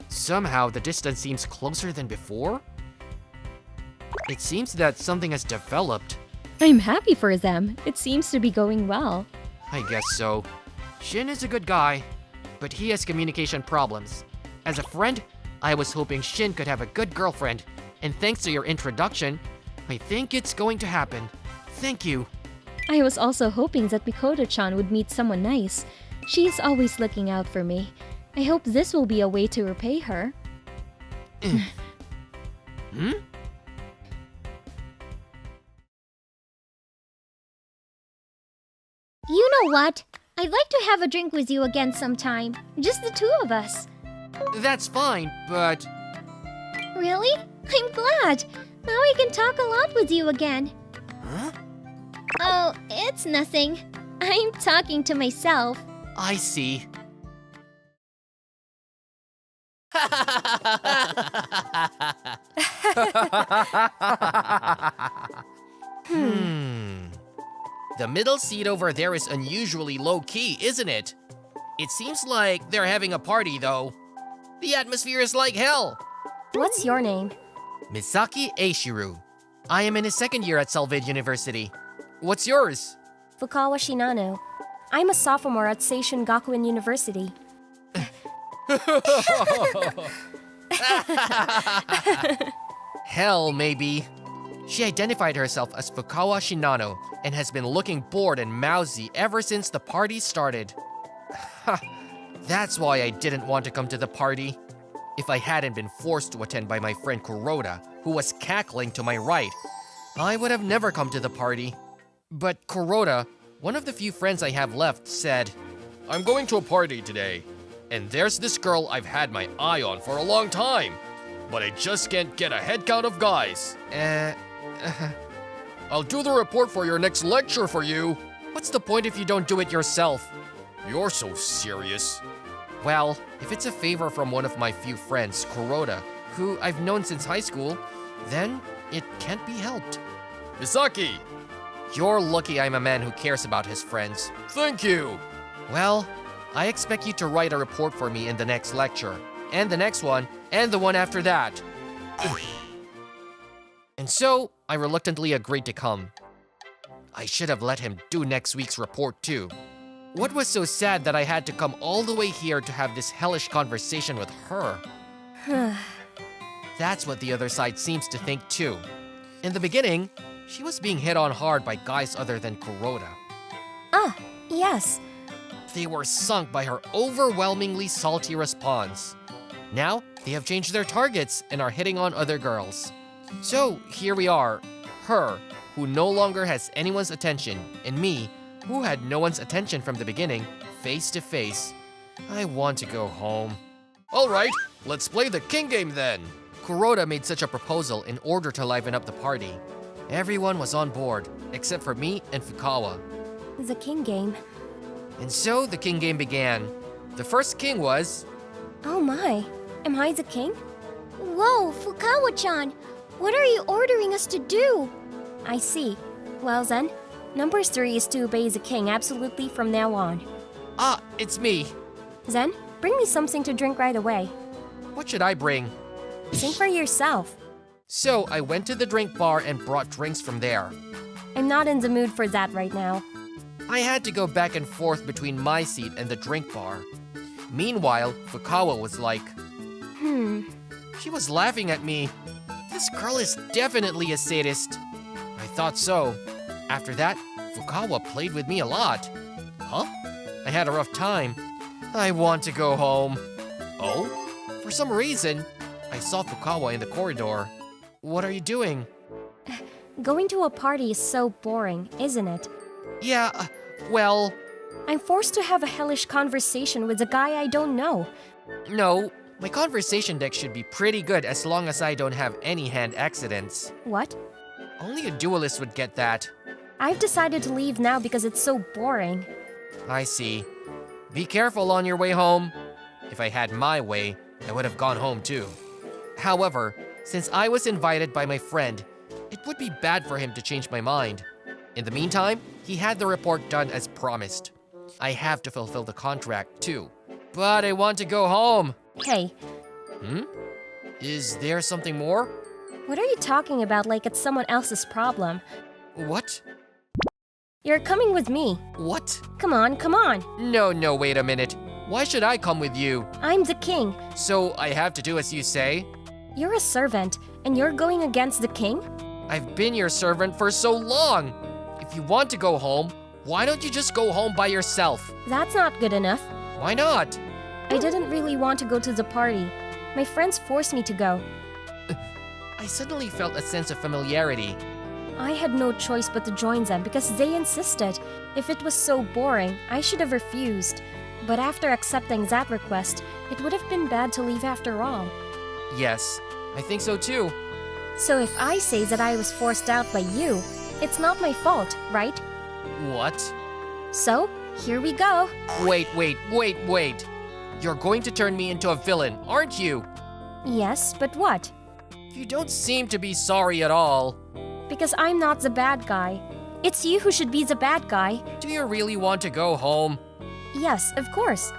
Somehow the distance seems closer than before? It seems that something has developed. I'm happy for them. It seems to be going well. I guess so. Shin is a good guy, but he has communication problems. As a friend, I was hoping Shin could have a good girlfriend, and thanks to your introduction, I think it's going to happen. Thank you. I was also hoping that Mikoto-chan would meet someone nice. She is always looking out for me. I hope this will be a way to repay her. Hmm? You know what? I'd like to have a drink with you again sometime. Just the two of us. That's fine, but... Really? I'm glad. Now I can talk a lot with you again. Huh? Oh, it's nothing. I'm talking to myself. I see. The middle seat over there is unusually low-key, isn't it? It seems like they're having a party, though. The atmosphere is like hell. What's your name? Misaki Eishiru. I am in his second year at Salvage University. What's yours? Fukawa Shinano. I'm a sophomore at Seishun Gakuen University. Hell, maybe. She identified herself as Fukawa Shinano and has been looking bored and mousy ever since the party started. That's why I didn't want to come to the party. If I hadn't been forced to attend by my friend Kuroda, who was cackling to my right, I would have never come to the party. But Kuroda, one of the few friends I have left said, I'm going to a party today, and there's this girl I've had my eye on for a long time, but I just can't get a head count of guys. I'll do the report for your next lecture for you. What's the point if you don't do it yourself? You're so serious. Well, if it's a favor from one of my few friends, Kuroda, who I've known since high school, then it can't be helped. Misaki! You're lucky I'm a man who cares about his friends. Thank you! Well, I expect you to write a report for me in the next lecture, and the next one, and the one after that. And so, I reluctantly agreed to come. I should have let him do next week's report too. What was so sad that I had to come all the way here to have this hellish conversation with her? That's what the other side seems to think too. In the beginning, she was being hit on hard by guys other than Kuroda. Ah, yes. They were sunk by her overwhelmingly salty response. Now, they have changed their targets and are hitting on other girls. So, here we are, her, who no longer has anyone's attention, and me, who had no one's attention from the beginning, face to face. I want to go home. Alright, let's play the king game then. Kuroda made such a proposal in order to liven up the party. Everyone was on board, except for me and Fukawa. The king game. And so the king game began. The first king was... Oh my, am I the king? Whoa, Fukawa-chan! What are you ordering us to do? I see. Well then, number 3 is to obey the king absolutely from now on. Ah, it's me. Zen, bring me something to drink right away. What should I bring? Think for yourself. So I went to the drink bar and brought drinks from there. I'm not in the mood for that right now. I had to go back and forth between my seat and the drink bar. Meanwhile, Fukawa was like, She was laughing at me. This girl is definitely a sadist. I thought so. After that, Fukawa played with me a lot. Huh? I had a rough time. I want to go home. Oh? For some reason, I saw Fukawa in the corridor. What are you doing? Going to a party is so boring, isn't it? Yeah, well... I'm forced to have a hellish conversation with a guy I don't know. No, my conversation deck should be pretty good as long as I don't have any hand accidents. What? Only a duelist would get that. I've decided to leave now because it's so boring. I see. Be careful on your way home. If I had my way, I would have gone home too. However, since I was invited by my friend, it would be bad for him to change my mind. In the meantime, he had the report done as promised. I have to fulfill the contract too. But I want to go home. Hey, Is there something more? what are you talking about like it's someone else's problem? What? You're coming with me. What? Come on, come on. No, wait a minute. Why should I come with you? I'm the king. So I have to do as you say? You're a servant, and you're going against the king? I've been your servant for so long. If you want to go home, why don't you just go home by yourself? That's not good enough. Why not? I didn't really want to go to the party. My friends forced me to go. I suddenly felt a sense of familiarity. I had no choice but to join them because they insisted. If it was so boring, I should have refused. But after accepting that request, it would have been bad to leave after all. Yes, I think so too. So if I say that I was forced out by you, it's not my fault, right? What? So, here we go. Wait. You're going to turn me into a villain, aren't you? Yes, but what? You don't seem to be sorry at all. Because I'm not the bad guy. It's you who should be the bad guy. Do you really want to go home? Yes, of course.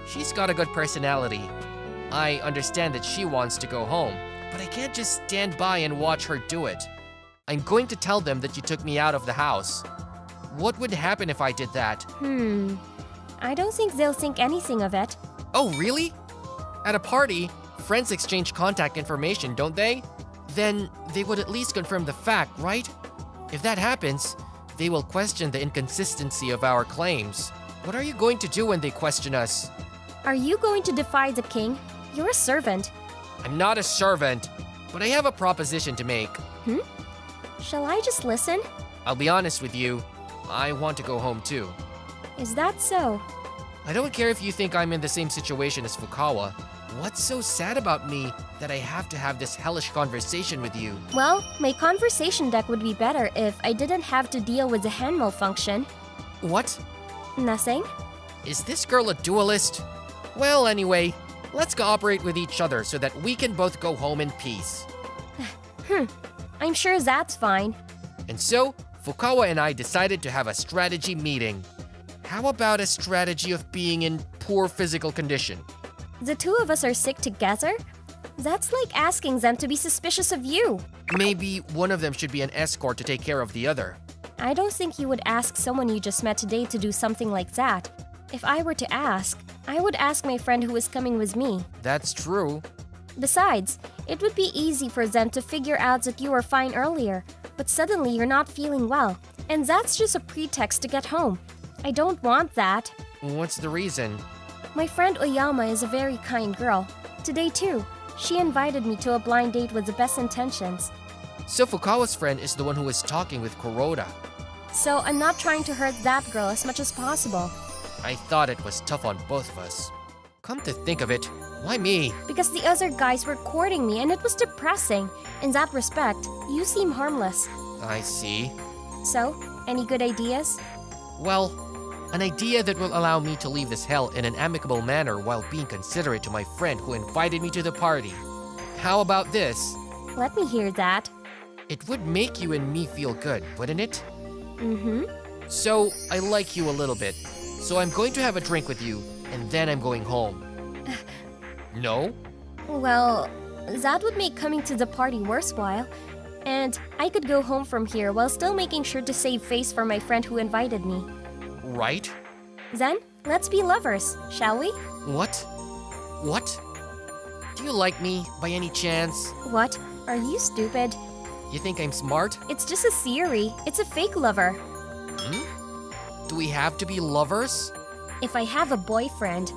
She's got a good personality. I understand that she wants to go home, but I can't just stand by and watch her do it. I'm going to tell them that you took me out of the house. What would happen if I did that? I don't think they'll think anything of it. Oh, really? At a party, friends exchange contact information, don't they? Then they would at least confirm the fact, right? If that happens, they will question the inconsistency of our claims. What are you going to do when they question us? Are you going to defy the king? You're a servant. I'm not a servant, but I have a proposition to make. Shall I just listen? I'll be honest with you. I want to go home too. Is that so? I don't care if you think I'm in the same situation as Fukawa. What's so sad about me that I have to have this hellish conversation with you? Well, my conversation deck would be better if I didn't have to deal with the hand malfunction. What? Nothing? Is this girl a duelist? Well, anyway, let's cooperate with each other so that we can both go home in peace. I'm sure that's fine. And so, Fukawa and I decided to have a strategy meeting. How about a strategy of being in poor physical condition? The two of us are sick together? That's like asking them to be suspicious of you. Maybe one of them should be an escort to take care of the other. I don't think you would ask someone you just met today to do something like that. If I were to ask, I would ask my friend who is coming with me. That's true. Besides, it would be easy for them to figure out that you were fine earlier, but suddenly you're not feeling well, and that's just a pretext to get home. I don't want that. What's the reason? My friend Oyama is a very kind girl. Today too, she invited me to a blind date with the best intentions. So Fukawa's friend is the one who is talking with Kuroda. So I'm not trying to hurt that girl as much as possible. I thought it was tough on both of us. Come to think of it, why me? Because the other guys were courting me and it was depressing. In that respect, you seem harmless. I see. So, any good ideas? Well, an idea that will allow me to leave this hell in an amicable manner while being considerate to my friend who invited me to the party. How about this? Let me hear that. It would make you and me feel good, wouldn't it? Mm-hmm. So, I like you a little bit. So I'm going to have a drink with you, and then I'm going home. No? Well, that would make coming to the party worthwhile. And I could go home from here while still making sure to save face for my friend who invited me. Right? Then, let's be lovers, shall we? What? What? Do you like me, by any chance? What? Are you stupid? You think I'm smart? It's just a theory. It's a fake lover. Do we have to be lovers? If I have a boyfriend,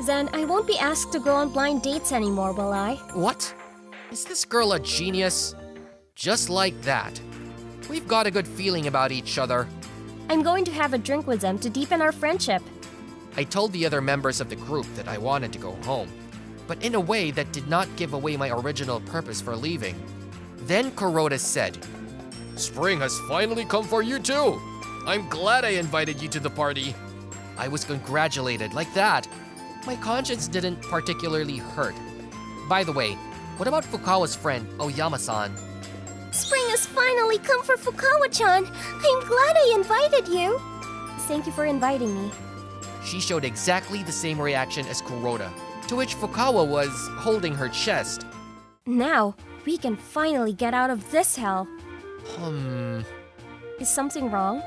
then I won't be asked to go on blind dates anymore, will I? What? Is this girl a genius? Just like that. We've got a good feeling about each other. I'm going to have a drink with them to deepen our friendship. I told the other members of the group that I wanted to go home, but in a way that did not give away my original purpose for leaving. Then Kuroda said, Spring has finally come for you too. I'm glad I invited you to the party. I was congratulated like that. My conscience didn't particularly hurt. By the way, what about Fukawa's friend, Oyama-san? Spring has finally come for Fukawa-chan. I'm glad I invited you. Thank you for inviting me. She showed exactly the same reaction as Kuroda, to which Fukawa was holding her chest. Now, we can finally get out of this hell. Is something wrong?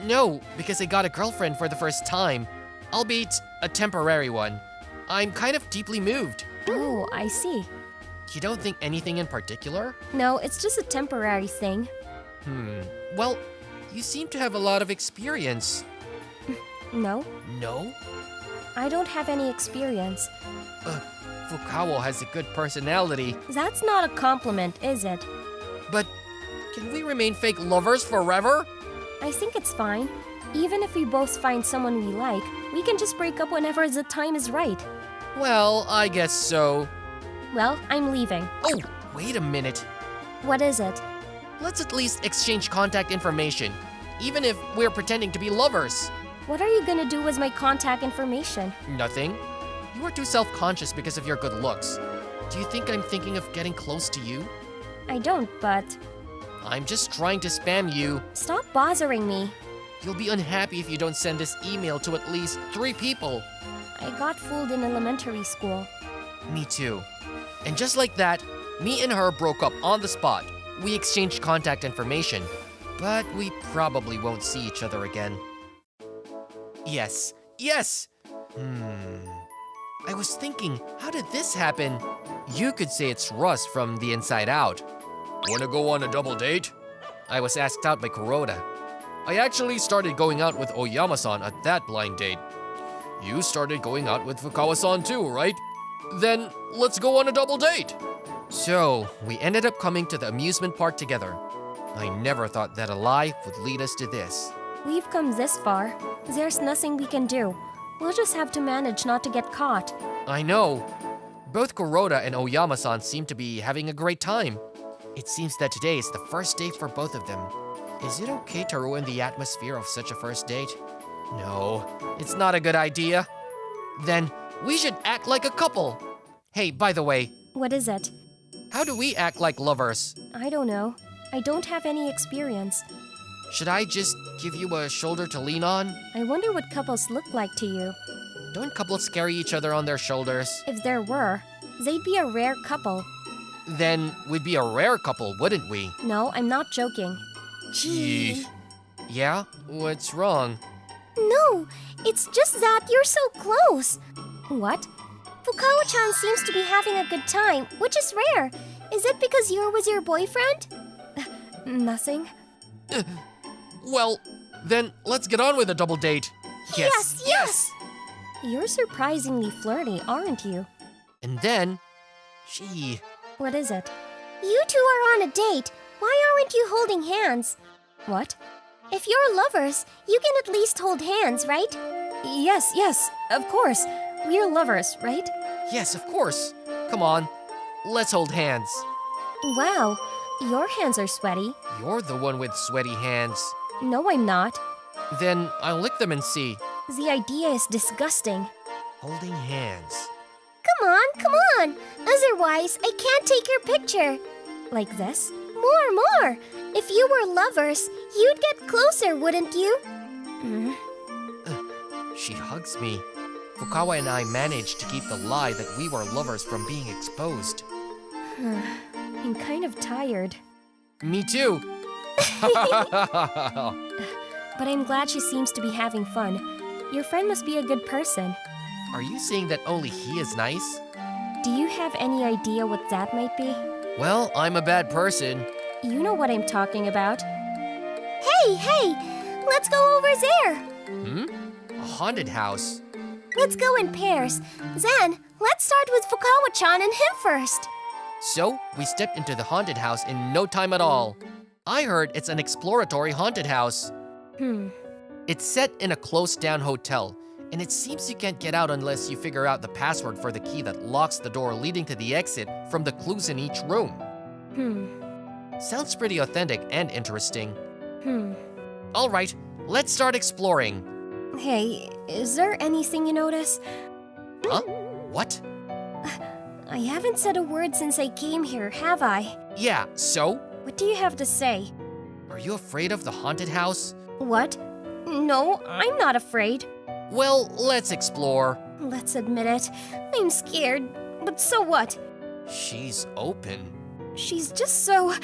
No, because I got a girlfriend for the first time, albeit a temporary one. I'm kind of deeply moved. Oh, I see. You don't think anything in particular? No, it's just a temporary thing. Well, you seem to have a lot of experience. No, No? I don't have any experience. Fukawa has a good personality, That's not a compliment, is it? but can we remain fake lovers forever? I think it's fine. Even if we both find someone we like, we can just break up whenever the time is right. Well, I guess so. Well, I'm leaving. Oh, wait a minute. What is it? Let's at least exchange contact information, even if we're pretending to be lovers. What are you gonna do with my contact information? Nothing. You are too self-conscious because of your good looks. Do you think I'm thinking of getting close to you? I don't, but I'm just trying to spam you. stop bothering me. You'll be unhappy if you don't send this email to at least 3 people. I got fooled in elementary school. Me too. And just like that, me and her broke up on the spot. We exchanged contact information, but we probably won't see each other again. Yes. I was thinking, how did this happen? You could say it's rust from the inside out. Wanna go on a double date? I was asked out by Kuroda. I actually started going out with Oyama-san at that blind date. You started going out with Fukawa-san too, right? Then let's go on a double date. So, we ended up coming to the amusement park together. I never thought that a lie would lead us to this. We've come this far. There's nothing we can do. We'll just have to manage not to get caught. I know. Both Kuroda and Oyama-san seem to be having a great time. It seems that today is the first date for both of them. Is it okay to ruin the atmosphere of such a first date? No, it's not a good idea. Then we should act like a couple. Hey, by the way, What is it? how do we act like lovers? I don't know. I don't have any experience. Should I just give you a shoulder to lean on? I wonder what couples look like to you. Don't couples carry each other on their shoulders? If there were, they'd be a rare couple. Then we'd be a rare couple, wouldn't we? No, I'm not joking. Gee. Yeah? What's wrong? No, it's just that you're so close. What? Fukawa-chan seems to be having a good time, which is rare. Is it because you're with your boyfriend? Nothing. Well, then let's get on with a double date. Yes. You're surprisingly flirty, aren't you? And then, gee, What is it? You two are on a date. Why aren't you holding hands? What? If you're lovers, you can at least hold hands, right? Yes, of course. We're lovers, right? yes, of course. Come on, let's hold hands. Wow, your hands are sweaty. You're the one with sweaty hands. No, I'm not. Then I'll lick them and see. The idea is disgusting. Holding hands. Come on. Otherwise, I can't take your picture. Like this? More. If you were lovers, you'd get closer, wouldn't you? Mm. She hugs me. Fukawa and I managed to keep the lie that we were lovers from being exposed. I'm kind of tired. Me too. But I'm glad she seems to be having fun. Your friend must be a good person. Are you saying that only he is nice? Do you have any idea what that might be? Well, I'm a bad person. You know what I'm talking about. Hey, let's go over there. A haunted house. Let's go in pairs. Then, let's start with Fukawa-chan and him first. So, we stepped into the haunted house in no time at all. I heard it's an exploratory haunted house. It's set in a closed-down hotel, and it seems you can't get out unless you figure out the password for the key that locks the door leading to the exit from the clues in each room. Sounds pretty authentic and interesting. All right, let's start exploring. Hey, is there anything you notice? Huh? What? I haven't said a word since I came here, have I? Yeah, so? What do you have to say? Are you afraid of the haunted house? What? No, I'm not afraid. Well, let's explore. Let's admit it. I'm scared. But so what? She's open. She's just so...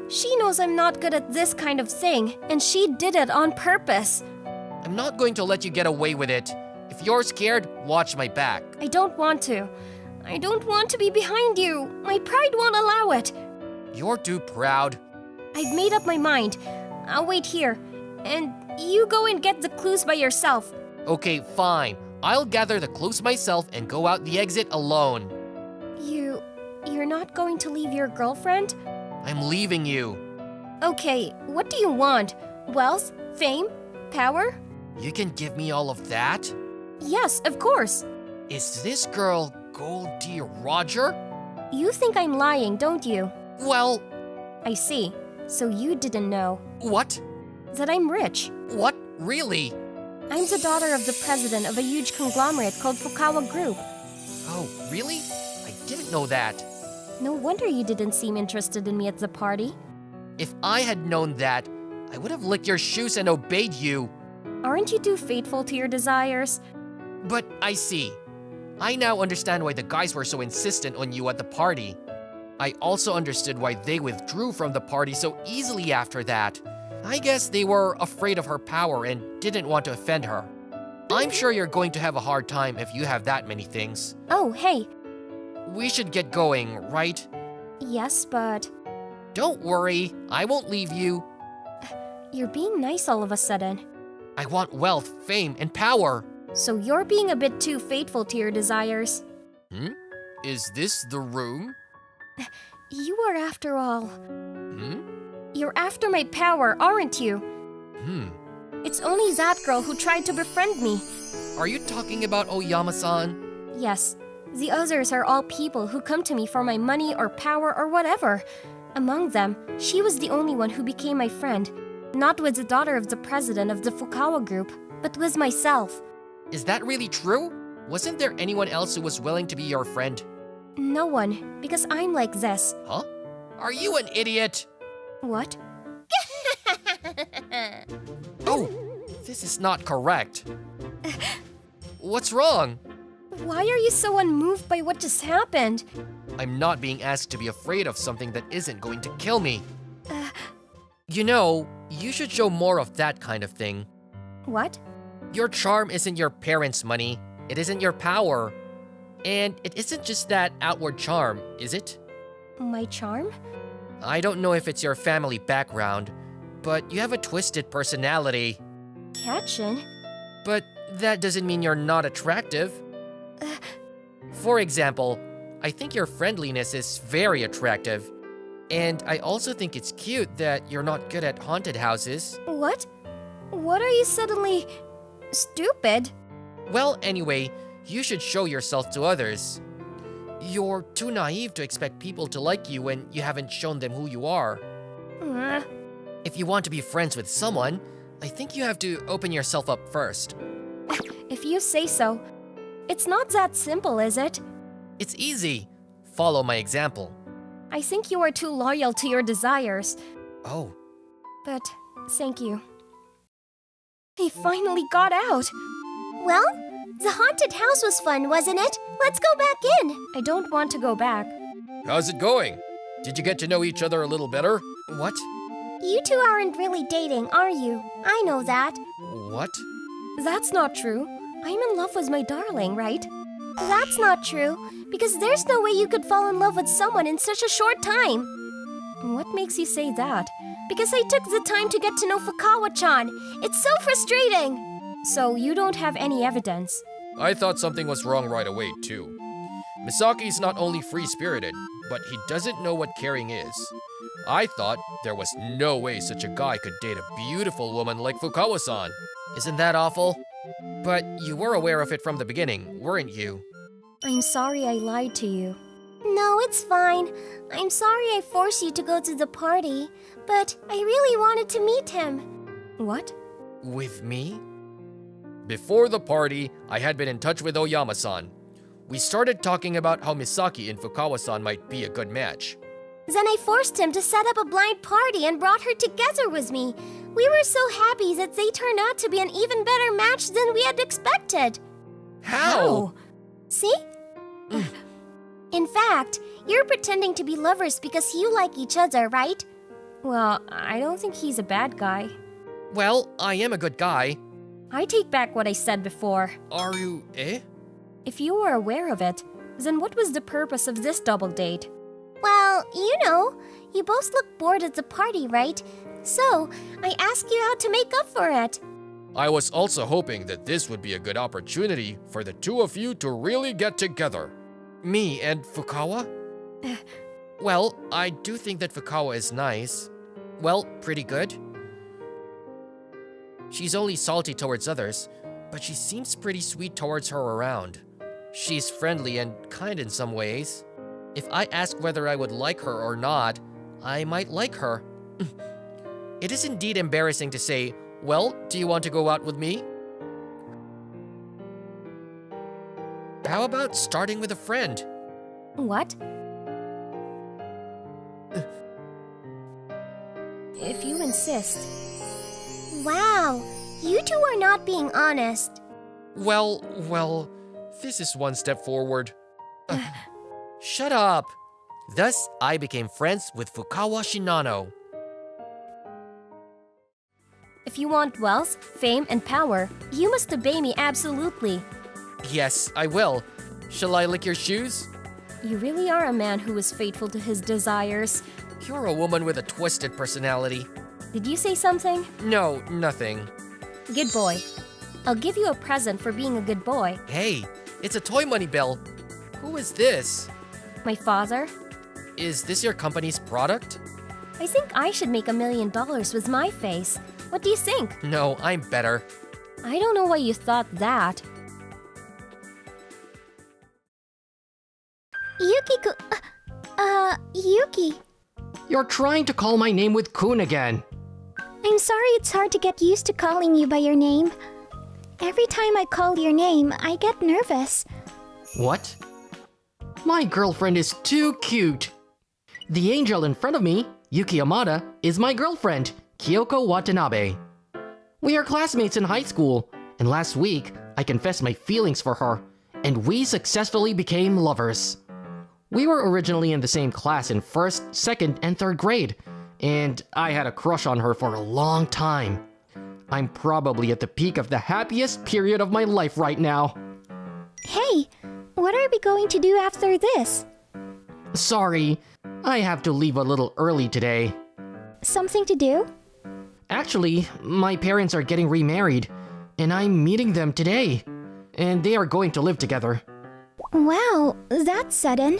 She knows I'm not good at this kind of thing, and she did it on purpose. I'm not going to let you get away with it. If you're scared, watch my back. I don't want to. I don't want to be behind you. My pride won't allow it. You're too proud. I've made up my mind. I'll wait here. And you go and get the clues by yourself. Okay, fine. I'll gather the clues myself and go out the exit alone. You're not going to leave your girlfriend? I'm leaving you. Okay, what do you want? Wealth? Fame? Power? You can give me all of that? Yes, of course. Is this girl Gold D. Roger? You think I'm lying, don't you? Well, I see. So you didn't know. what? That I'm rich. What? Really? I'm the daughter of the president of a huge conglomerate called Fukawa Group. Oh, really? I didn't know that. No wonder you didn't seem interested in me at the party. If I had known that, I would have licked your shoes and obeyed you. Aren't you too faithful to your desires? But I see. I now understand why the guys were so insistent on you at the party. I also understood why they withdrew from the party so easily after that. I guess they were afraid of her power and didn't want to offend her. I'm sure you're going to have a hard time if you have that many things. Oh, hey. We should get going, right? Yes, but Don't worry, I won't leave you. you're being nice all of a sudden. I want wealth, fame, and power. So you're being a bit too faithful to your desires. Is this the room? You are after all. Hmm? You're after my power, aren't you? It's only that girl who tried to befriend me. Are you talking about Oyama-san? Yes, the others are all people who come to me for my money or power or whatever. Among them, she was the only one who became my friend. Not with the daughter of the president of the Fukawa group, but with myself. Is that really true? Wasn't there anyone else who was willing to be your friend? No one, because I'm like this. Huh? Are you an idiot? What? Oh, this is not correct. What's wrong? Why are you so unmoved by what just happened? I'm not being asked to be afraid of something that isn't going to kill me. You know, you should show more of that kind of thing. What? Your charm isn't your parents' money. It isn't your power. And it isn't just that outward charm, is it? My charm? I don't know if it's your family background, but you have a twisted personality. Catchin? But that doesn't mean you're not attractive. For example, I think your friendliness is very attractive. And I also think it's cute that you're not good at haunted houses. What? What are you suddenly... stupid? Well, anyway, you should show yourself to others. You're too naive to expect people to like you when you haven't shown them who you are. If you want to be friends with someone, I think you have to open yourself up first. If you say so. It's not that simple, is it? It's easy. Follow my example. I think you are too loyal to your desires. Oh, But, thank you. He finally got out! Well, the haunted house was fun, wasn't it? Let's go back in. I don't want to go back. How's it going? Did you get to know each other a little better? what? You two aren't really dating, are you? I know that. What? That's not true. I'm in love with my darling, right? That's not true, because there's no way you could fall in love with someone in such a short time. What makes you say that? Because I took the time to get to know Fukawa-chan. It's so frustrating. So you don't have any evidence? I thought something was wrong right away, too. Misaki's not only free-spirited, but he doesn't know what caring is. I thought there was no way such a guy could date a beautiful woman like Fukawa-san. Isn't that awful? But you were aware of it from the beginning, weren't you? I'm sorry I lied to you. No, it's fine. I'm sorry I forced you to go to the party, but I really wanted to meet him. What? With me? Before the party, I had been in touch with Oyama-san. We started talking about how Misaki and Fukawa-san might be a good match. Then I forced him to set up a blind party and brought her together with me. We were so happy that they turned out to be an even better match than we had expected. How? See? In fact, you're pretending to be lovers because you like each other, right? Well, I don't think he's a bad guy. Well, I am a good guy. I take back what I said before. Are you, eh? If you were aware of it, then what was the purpose of this double date? Well, you know, you both look bored at the party, right? So, I asked you out to make up for it. I was also hoping that this would be a good opportunity for the two of you to really get together. Me and Fukawa? Well, I do think that Fukawa is nice. Well, pretty good. She's only salty towards others, but she seems pretty sweet towards her around. She's friendly and kind in some ways. If I ask whether I would like her or not, I might like her. It is indeed embarrassing to say, well, do you want to go out with me? How about starting with a friend? What? If you insist. Wow, you two are not being honest. Well, this is one step forward. Shut up! Thus, I became friends with Fukawa Shinano. If you want wealth, fame, and power, you must obey me absolutely. Yes, I will. Shall I lick your shoes? You really are a man who is faithful to his desires. You're a woman with a twisted personality. Did you say something? No, nothing. Good boy. I'll give you a present for being a good boy. Hey, it's a toy money bill. Who is this? My father? Is this your company's product? I think I should make $1 million with my face. What do you think? No, I'm better. I don't know why you thought that. Yuki. You're trying to call my name with Kun again. I'm sorry it's hard to get used to calling you by your name. Every time I call your name, I get nervous. What? My girlfriend is too cute. The angel in front of me, Yuki Yamada, is my girlfriend, Kyoko Watanabe. We are classmates in high school, and last week I confessed my feelings for her, and we successfully became lovers. We were originally in the same class in 1st, 2nd, and 3rd grade, and I had a crush on her for a long time. I'm probably at the peak of the happiest period of my life right now. Hey, what are we going to do after this? Sorry, I have to leave a little early today. Something to do? Actually, my parents are getting remarried, and I'm meeting them today. And they are going to live together. Wow, that's sudden.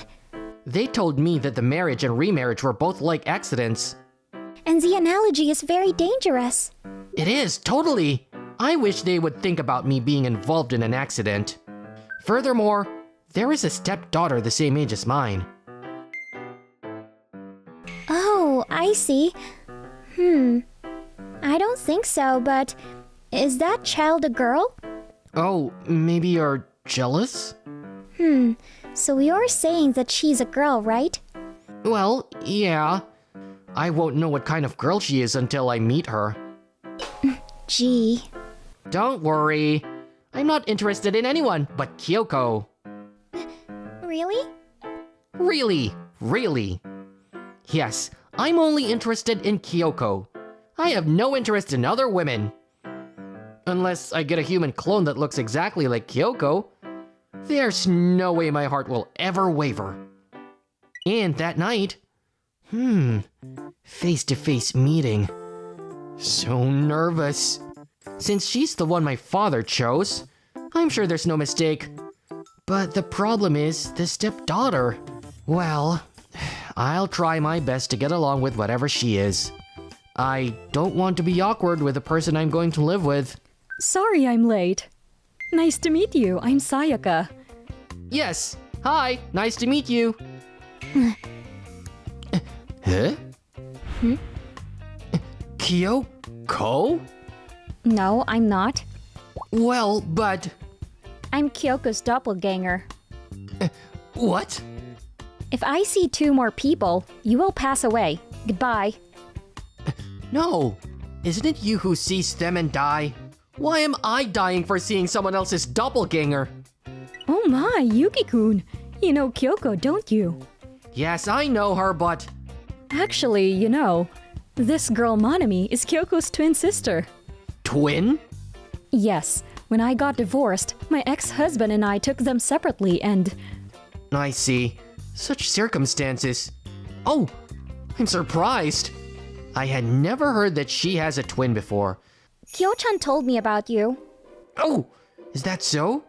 They told me that the marriage and remarriage were both like accidents. And the analogy is very dangerous. It is, totally. I wish they would think about me being involved in an accident. Furthermore, there is a stepdaughter the same age as mine. Oh, I see. I don't think so, but is that child a girl? Oh, maybe you're jealous? So you're saying that she's a girl, right? Well, yeah. I won't know what kind of girl she is until I meet her. Gee. Don't worry. I'm not interested in anyone but Kyoko. Really? Really. Yes, I'm only interested in Kyoko. I have no interest in other women. Unless I get a human clone that looks exactly like Kyoko, there's no way my heart will ever waver. And that night, face-to-face meeting. So nervous. Since she's the one my father chose, I'm sure there's no mistake. But the problem is the stepdaughter. Well, I'll try my best to get along with whatever she is. I don't want to be awkward with the person I'm going to live with. Sorry I'm late. Nice to meet you. I'm Sayaka. Yes. Hi. Nice to meet you. Huh? Kyoko? No, I'm not. Well, but... I'm Kyoko's doppelganger. What? If I see 2 more people, you will pass away. Goodbye. No. Isn't it you who sees them and die? Why am I dying for seeing someone else's doppelganger? Oh my, Yuki-kun. You know Kyoko, don't you? Yes, I know her, but... Actually, you know, this girl Manami is Kyoko's twin sister. Twin? Yes, when I got divorced, my ex-husband and I took them separately and... I see. Such circumstances. Oh, I'm surprised. I had never heard that she has a twin before. Kyo-chan told me about you. Oh, is that so?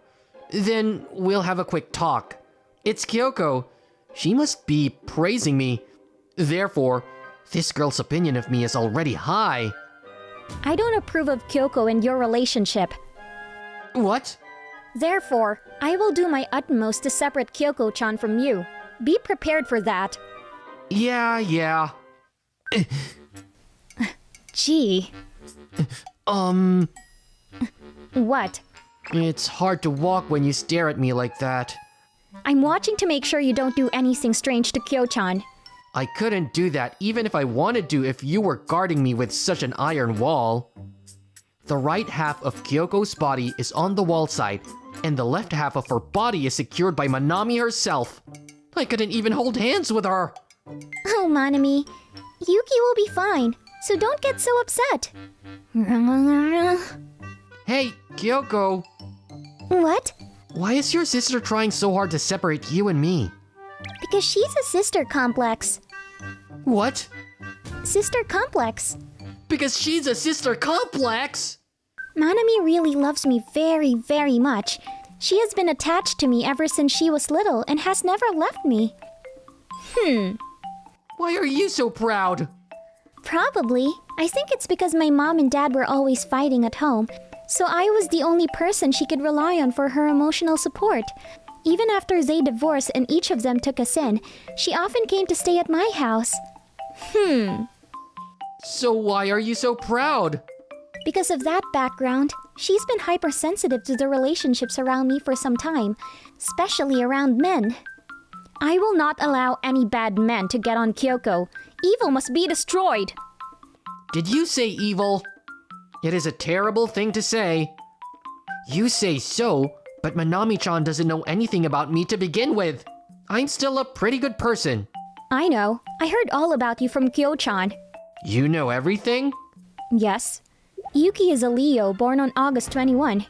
Then we'll have a quick talk. It's Kyoko. She must be praising me. Therefore, this girl's opinion of me is already high. I don't approve of Kyoko and your relationship. What? Therefore, I will do my utmost to separate Kyoko-chan from you. Be prepared for that. Yeah. Gee. What? It's hard to walk when you stare at me like that. I'm watching to make sure you don't do anything strange to Kyo-chan. I couldn't do that even if I wanted to if you were guarding me with such an iron wall. The right half of Kyoko's body is on the wall side, and the left half of her body is secured by Manami herself. I couldn't even hold hands with her. Oh, Manami. Yuki will be fine, so don't get so upset. Hey, Kyoko. What? Why is your sister trying so hard to separate you and me? Because she's a sister complex. What? Sister complex. Because she's a sister complex? Manami really loves me very, very much. She has been attached to me ever since she was little and has never left me. Why are you so proud? Probably. I think it's because my mom and dad were always fighting at home, so I was the only person she could rely on for her emotional support. Even after they divorced and each of them took us in, she often came to stay at my house. So why are you so proud? Because of that background, she's been hypersensitive to the relationships around me for some time, especially around men. I will not allow any bad men to get on Kyoko. Evil must be destroyed. Did you say evil? It is a terrible thing to say. You say so, but Manami-chan doesn't know anything about me to begin with. I'm still a pretty good person. I know. I heard all about you from Kyo-chan. You know everything? Yes. Yuki is a Leo born on August 21.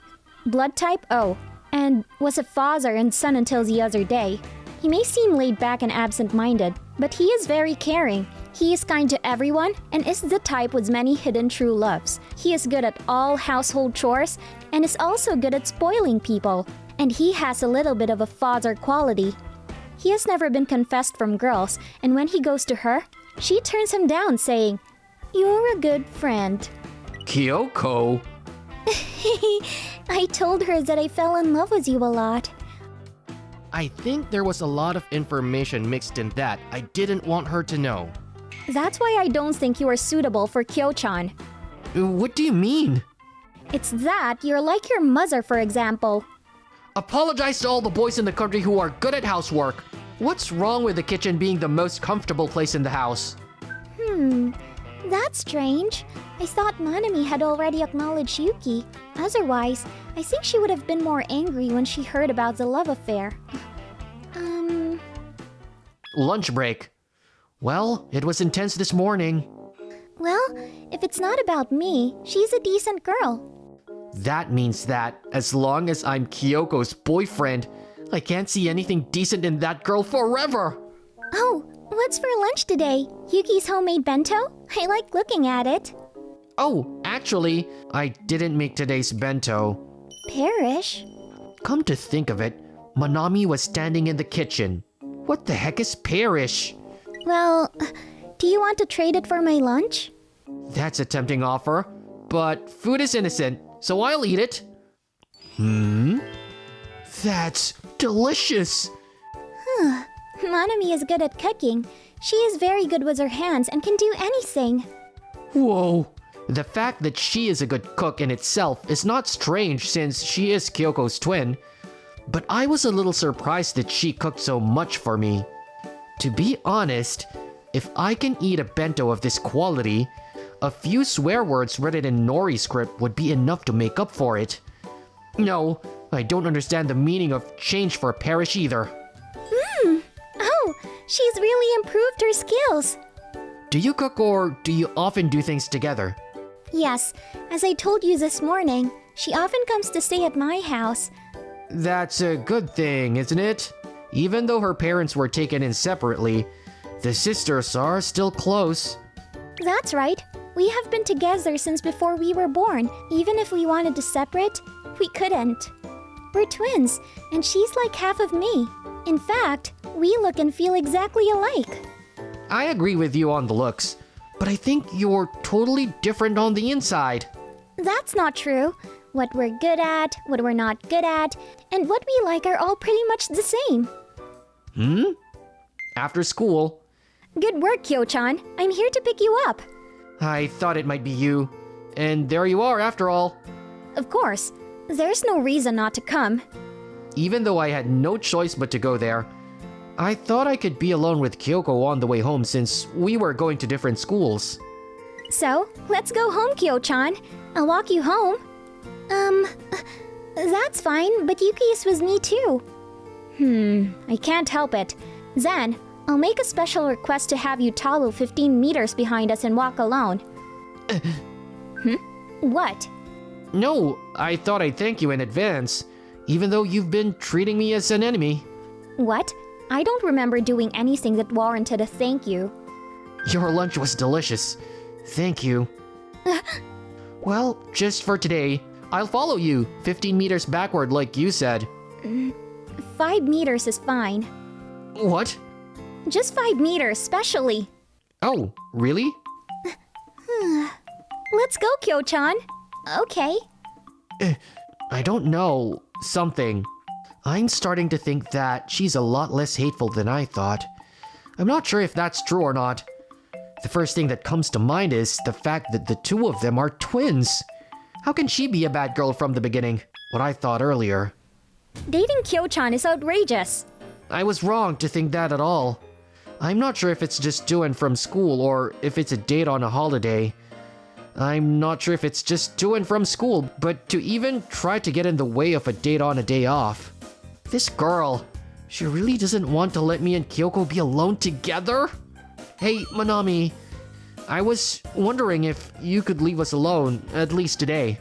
Blood type O, and was a father and son until the other day. He may seem laid back and absent-minded, but he is very caring. He is kind to everyone and is the type with many hidden true loves. He is good at all household chores and is also good at spoiling people. And he has a little bit of a father quality. He has never been confessed from girls, and when he goes to her, she turns him down saying, "You're a good friend." Kyoko? I told her that I fell in love with you a lot. I think there was a lot of information mixed in that I didn't want her to know. That's why I don't think you are suitable for Kyo-chan. What do you mean? It's that you're like your mother, for example. Apologize to all the boys in the country who are good at housework. What's wrong with the kitchen being the most comfortable place in the house? That's strange. I thought Nanami had already acknowledged Yuki. Otherwise, I think she would have been more angry when she heard about the love affair. Lunch break. Well, it was intense this morning. Well, if it's not about me, she's a decent girl. That means that, as long as I'm Kyoko's boyfriend, I can't see anything decent in that girl forever! Oh, what's for lunch today? Yuki's homemade bento? I like looking at it. Oh, actually, I didn't make today's bento. Perish? Come to think of it, Manami was standing in the kitchen. What the heck is perish? Well, do you want to trade it for my lunch? That's a tempting offer, but food is innocent, so I'll eat it. That's delicious. Nanami is good at cooking. She is very good with her hands and can do anything. Whoa. The fact that she is a good cook in itself is not strange since she is Kyoko's twin. But I was a little surprised that she cooked so much for me. To be honest, if I can eat a bento of this quality, a few swear words written in Nori script would be enough to make up for it. No, I don't understand the meaning of change for perish either. Oh, she's really improved her skills. Do you cook or do you often do things together? Yes, as I told you this morning, she often comes to stay at my house. That's a good thing, isn't it? Even though her parents were taken in separately, the sisters are still close. That's right. We have been together since before we were born. Even if we wanted to separate, we couldn't. We're twins, and she's like half of me. In fact, we look and feel exactly alike. I agree with you on the looks, but I think you're totally different on the inside. That's not true. What we're good at, what we're not good at, and what we like are all pretty much the same. After school, Good work, Kyo-chan. I'm here to pick you up. I thought it might be you. And there you are after all. Of course. There's no reason not to come. Even though I had no choice but to go there, I thought I could be alone with Kyoko on the way home since we were going to different schools. So, let's go home, Kyo-chan. I'll walk you home. That's fine, but Yuki is with me too. I can't help it. Then, I'll make a special request to have you follow 15 meters behind us and walk alone. What? No, I thought I'd thank you in advance, even though you've been treating me as an enemy. What? I don't remember doing anything that warranted a thank you. Your lunch was delicious. Thank you. Well, just for today, I'll follow you 15 meters backward like you said. 5 meters is fine. What? Just 5 meters, specially. Oh, really? Let's go, Kyo-chan. Okay. I don't know. Something. I'm starting to think that she's a lot less hateful than I thought. I'm not sure if that's true or not. The first thing that comes to mind is the fact that the two of them are twins. How can she be a bad girl from the beginning? What I thought earlier. Dating Kyo-chan is outrageous. I was wrong to think that at all. I'm not sure if it's just to and from school or if it's a date on a holiday. I'm not sure if it's just to and from school, but to even try to get in the way of a date on a day off. This girl, she really doesn't want to let me and Kyoko be alone together? Hey, Manami, I was wondering if you could leave us alone, at least today.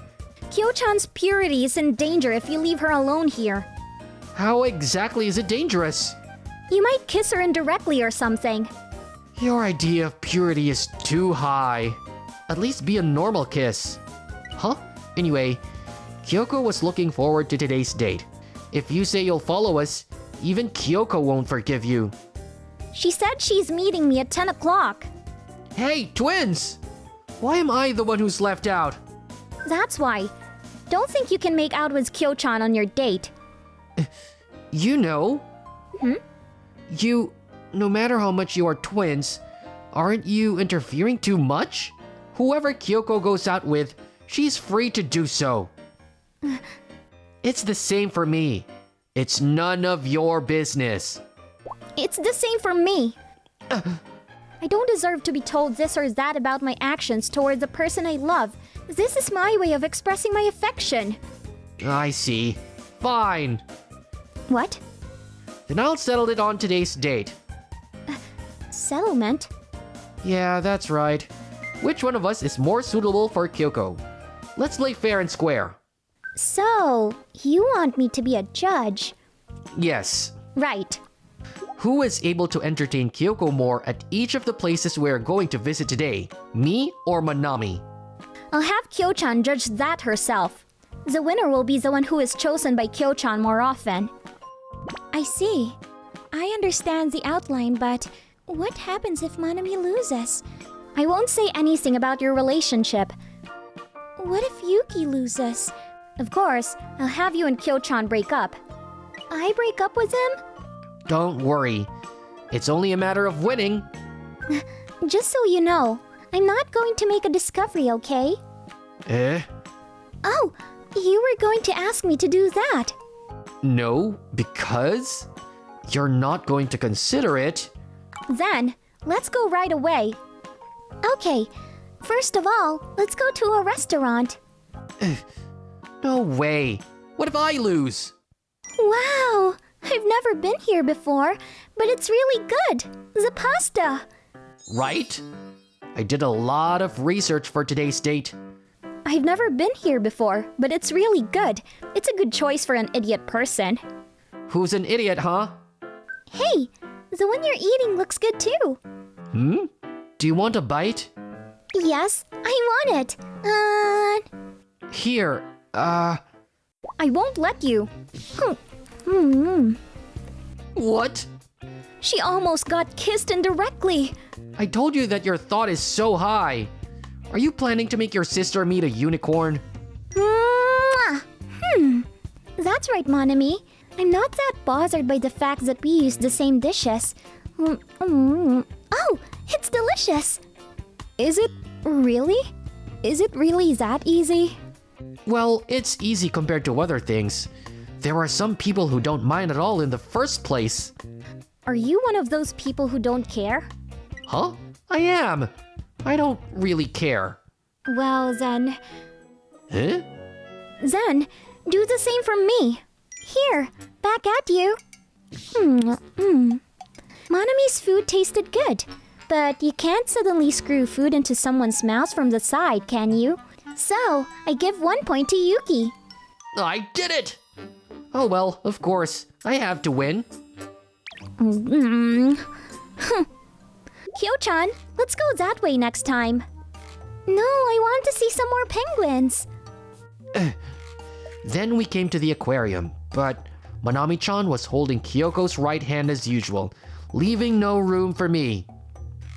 Kyo-chan's purity is in danger if you leave her alone here. How exactly is it dangerous? You might kiss her indirectly or something. Your idea of purity is too high. At least be a normal kiss. Huh? Anyway, Kyoko was looking forward to today's date. If you say you'll follow us, even Kyoko won't forgive you. She said she's meeting me at 10 o'clock. Hey, twins! Why am I the one who's left out? That's why. Don't think you can make out with Kyo-chan on your date. You know. No matter how much you are twins, aren't you interfering too much? Whoever Kyoko goes out with, she's free to do so. It's the same for me. It's none of your business. It's the same for me. I don't deserve to be told this or that about my actions toward the person I love. This is my way of expressing my affection. I see. Fine. What? Then I'll settle it on today's date. Settlement? Yeah, that's right. Which one of us is more suitable for Kyoko? Let's play fair and square. So, you want me to be a judge? Yes. Right. Who is able to entertain Kyoko more at each of the places we're going to visit today? Me or Manami? I'll have Kyo-chan judge that herself. The winner will be the one who is chosen by Kyo-chan more often. I see. I understand the outline, but what happens if Manami loses? I won't say anything about your relationship. What if Yuki loses? Of course, I'll have you and Kyo-chan break up. I break up with him? Don't worry. It's only a matter of winning. Just so you know, I'm not going to make a discovery, okay? Eh? Oh, you were going to ask me to do that. No, because you're not going to consider it. Then, let's go right away. Okay, first of all, let's go to a restaurant. No way. What if I lose? Wow, I've never been here before, but it's really good. The pasta. Right? I did a lot of research for today's date. I've never been here before, but it's really good. It's a good choice for an idiot person. Who's an idiot, huh? Hey, the one you're eating looks good too. Do you want a bite? Yes, I want it. Here, I won't let you. What? She almost got kissed indirectly. I told you that your thought is so high. Are you planning to make your sister meet a unicorn? Mwah! That's right, Manami. I'm not that bothered by the fact that we use the same dishes. Oh, it's delicious. Is it really? Is it really that easy? Well, it's easy compared to other things. There are some people who don't mind at all in the first place. Are you one of those people who don't care? Huh? I am. I don't really care. Well, then... Huh? Then, do the same for me. Here, back at you. Manami's food tasted good, but you can't suddenly screw food into someone's mouth from the side, can you? So, I give 1 point to Yuki. I did it! Oh well, of course. I have to win. Kyo-chan, let's go that way next time. No, I want to see some more penguins. Then we came to the aquarium, but Manami-chan was holding Kyoko's right hand as usual, leaving no room for me.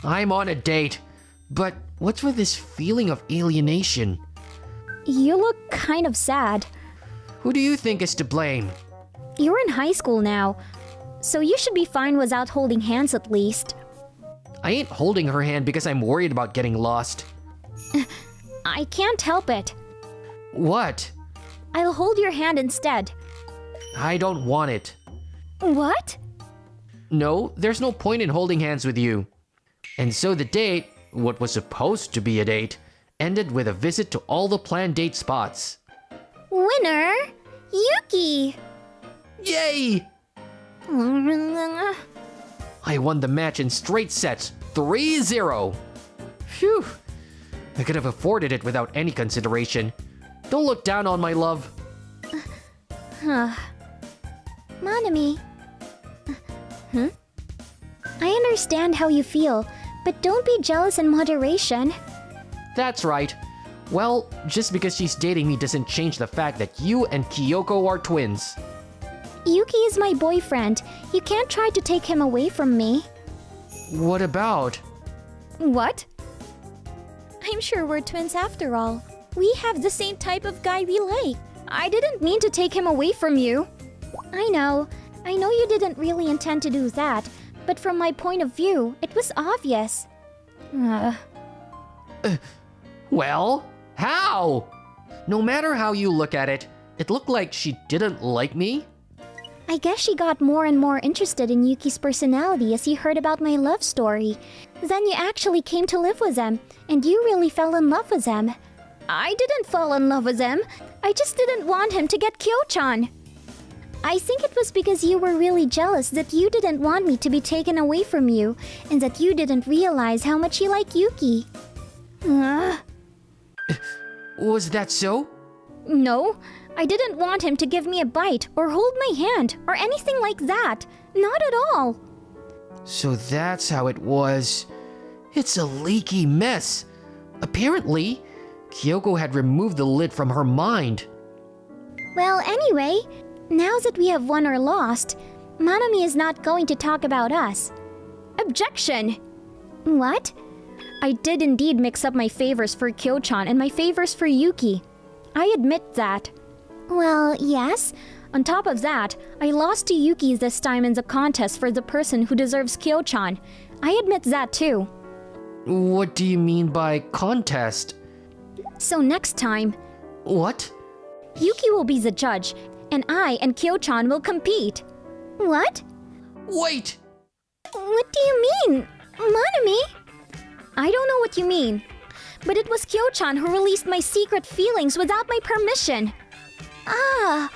I'm on a date. But what's with this feeling of alienation? You look kind of sad. Who do you think is to blame? You're in high school now, so you should be fine without holding hands at least. I ain't holding her hand because I'm worried about getting lost. I can't help it. What? I'll hold your hand instead. I don't want it. What? No, there's no point in holding hands with you. And so the date, what was supposed to be a date, ended with a visit to all the planned date spots. Winner! Yuki! Yay! I won the match in straight sets, 3-0. Phew. I could have afforded it without any consideration. Don't look down on my love. Manami. I understand how you feel, but don't be jealous in moderation. That's right. Well, just because she's dating me doesn't change the fact that you and Kyoko are twins. Yuki is my boyfriend. You can't try to take him away from me. What about? What? I'm sure we're twins after all. We have the same type of guy we like. I didn't mean to take him away from you. I know you didn't really intend to do that, but from my point of view, it was obvious. Well, how? No matter how you look at it, it looked like she didn't like me. I guess she got more and more interested in Yuki's personality as you heard about my love story. Then you actually came to live with him, and you really fell in love with him. I didn't fall in love with him. I just didn't want him to get Kyo-chan. I think it was because you were really jealous that you didn't want me to be taken away from you, and that you didn't realize how much you like Yuki. Was that so? No, I didn't want him to give me a bite or hold my hand or anything like that. Not at all. So that's how it was. It's a leaky mess. Apparently, Kyoko had removed the lid from her mind. Well, anyway, now that we have won or lost, Manami is not going to talk about us. Objection! What? I did indeed mix up my favors for Kyo-chan and my favors for Yuki. I admit that. Well, yes. On top of that, I lost to Yuki this time in the contest for the person who deserves Kyo-chan. I admit that too. What do you mean by contest? So next time, What? Yuki will be the judge, and I and Kyo-chan will compete. What? Wait! What do you mean? Manami? I don't know what you mean, but it was Kyo-chan who released my secret feelings without my permission. Ah,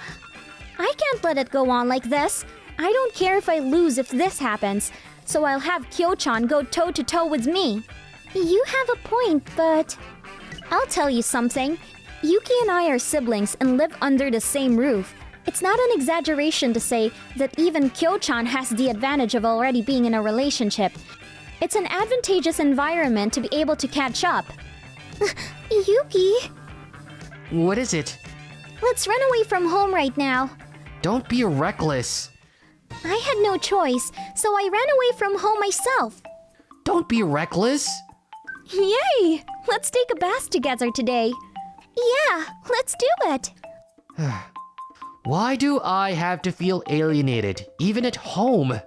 I can't let it go on like this. I don't care if I lose if this happens, so I'll have Kyo-chan go toe-to-toe with me. you have a point, but... I'll tell you something. Yuki and I are siblings and live under the same roof. It's not an exaggeration to say that even Kyo-chan has the advantage of already being in a relationship. It's an advantageous environment to be able to catch up. Yuki, What is it? let's run away from home right now. Don't be reckless. I had no choice, so I ran away from home myself. Don't be reckless. Yay! Let's take a bath together today. Yeah, let's do it. Why do I have to feel alienated, even at home?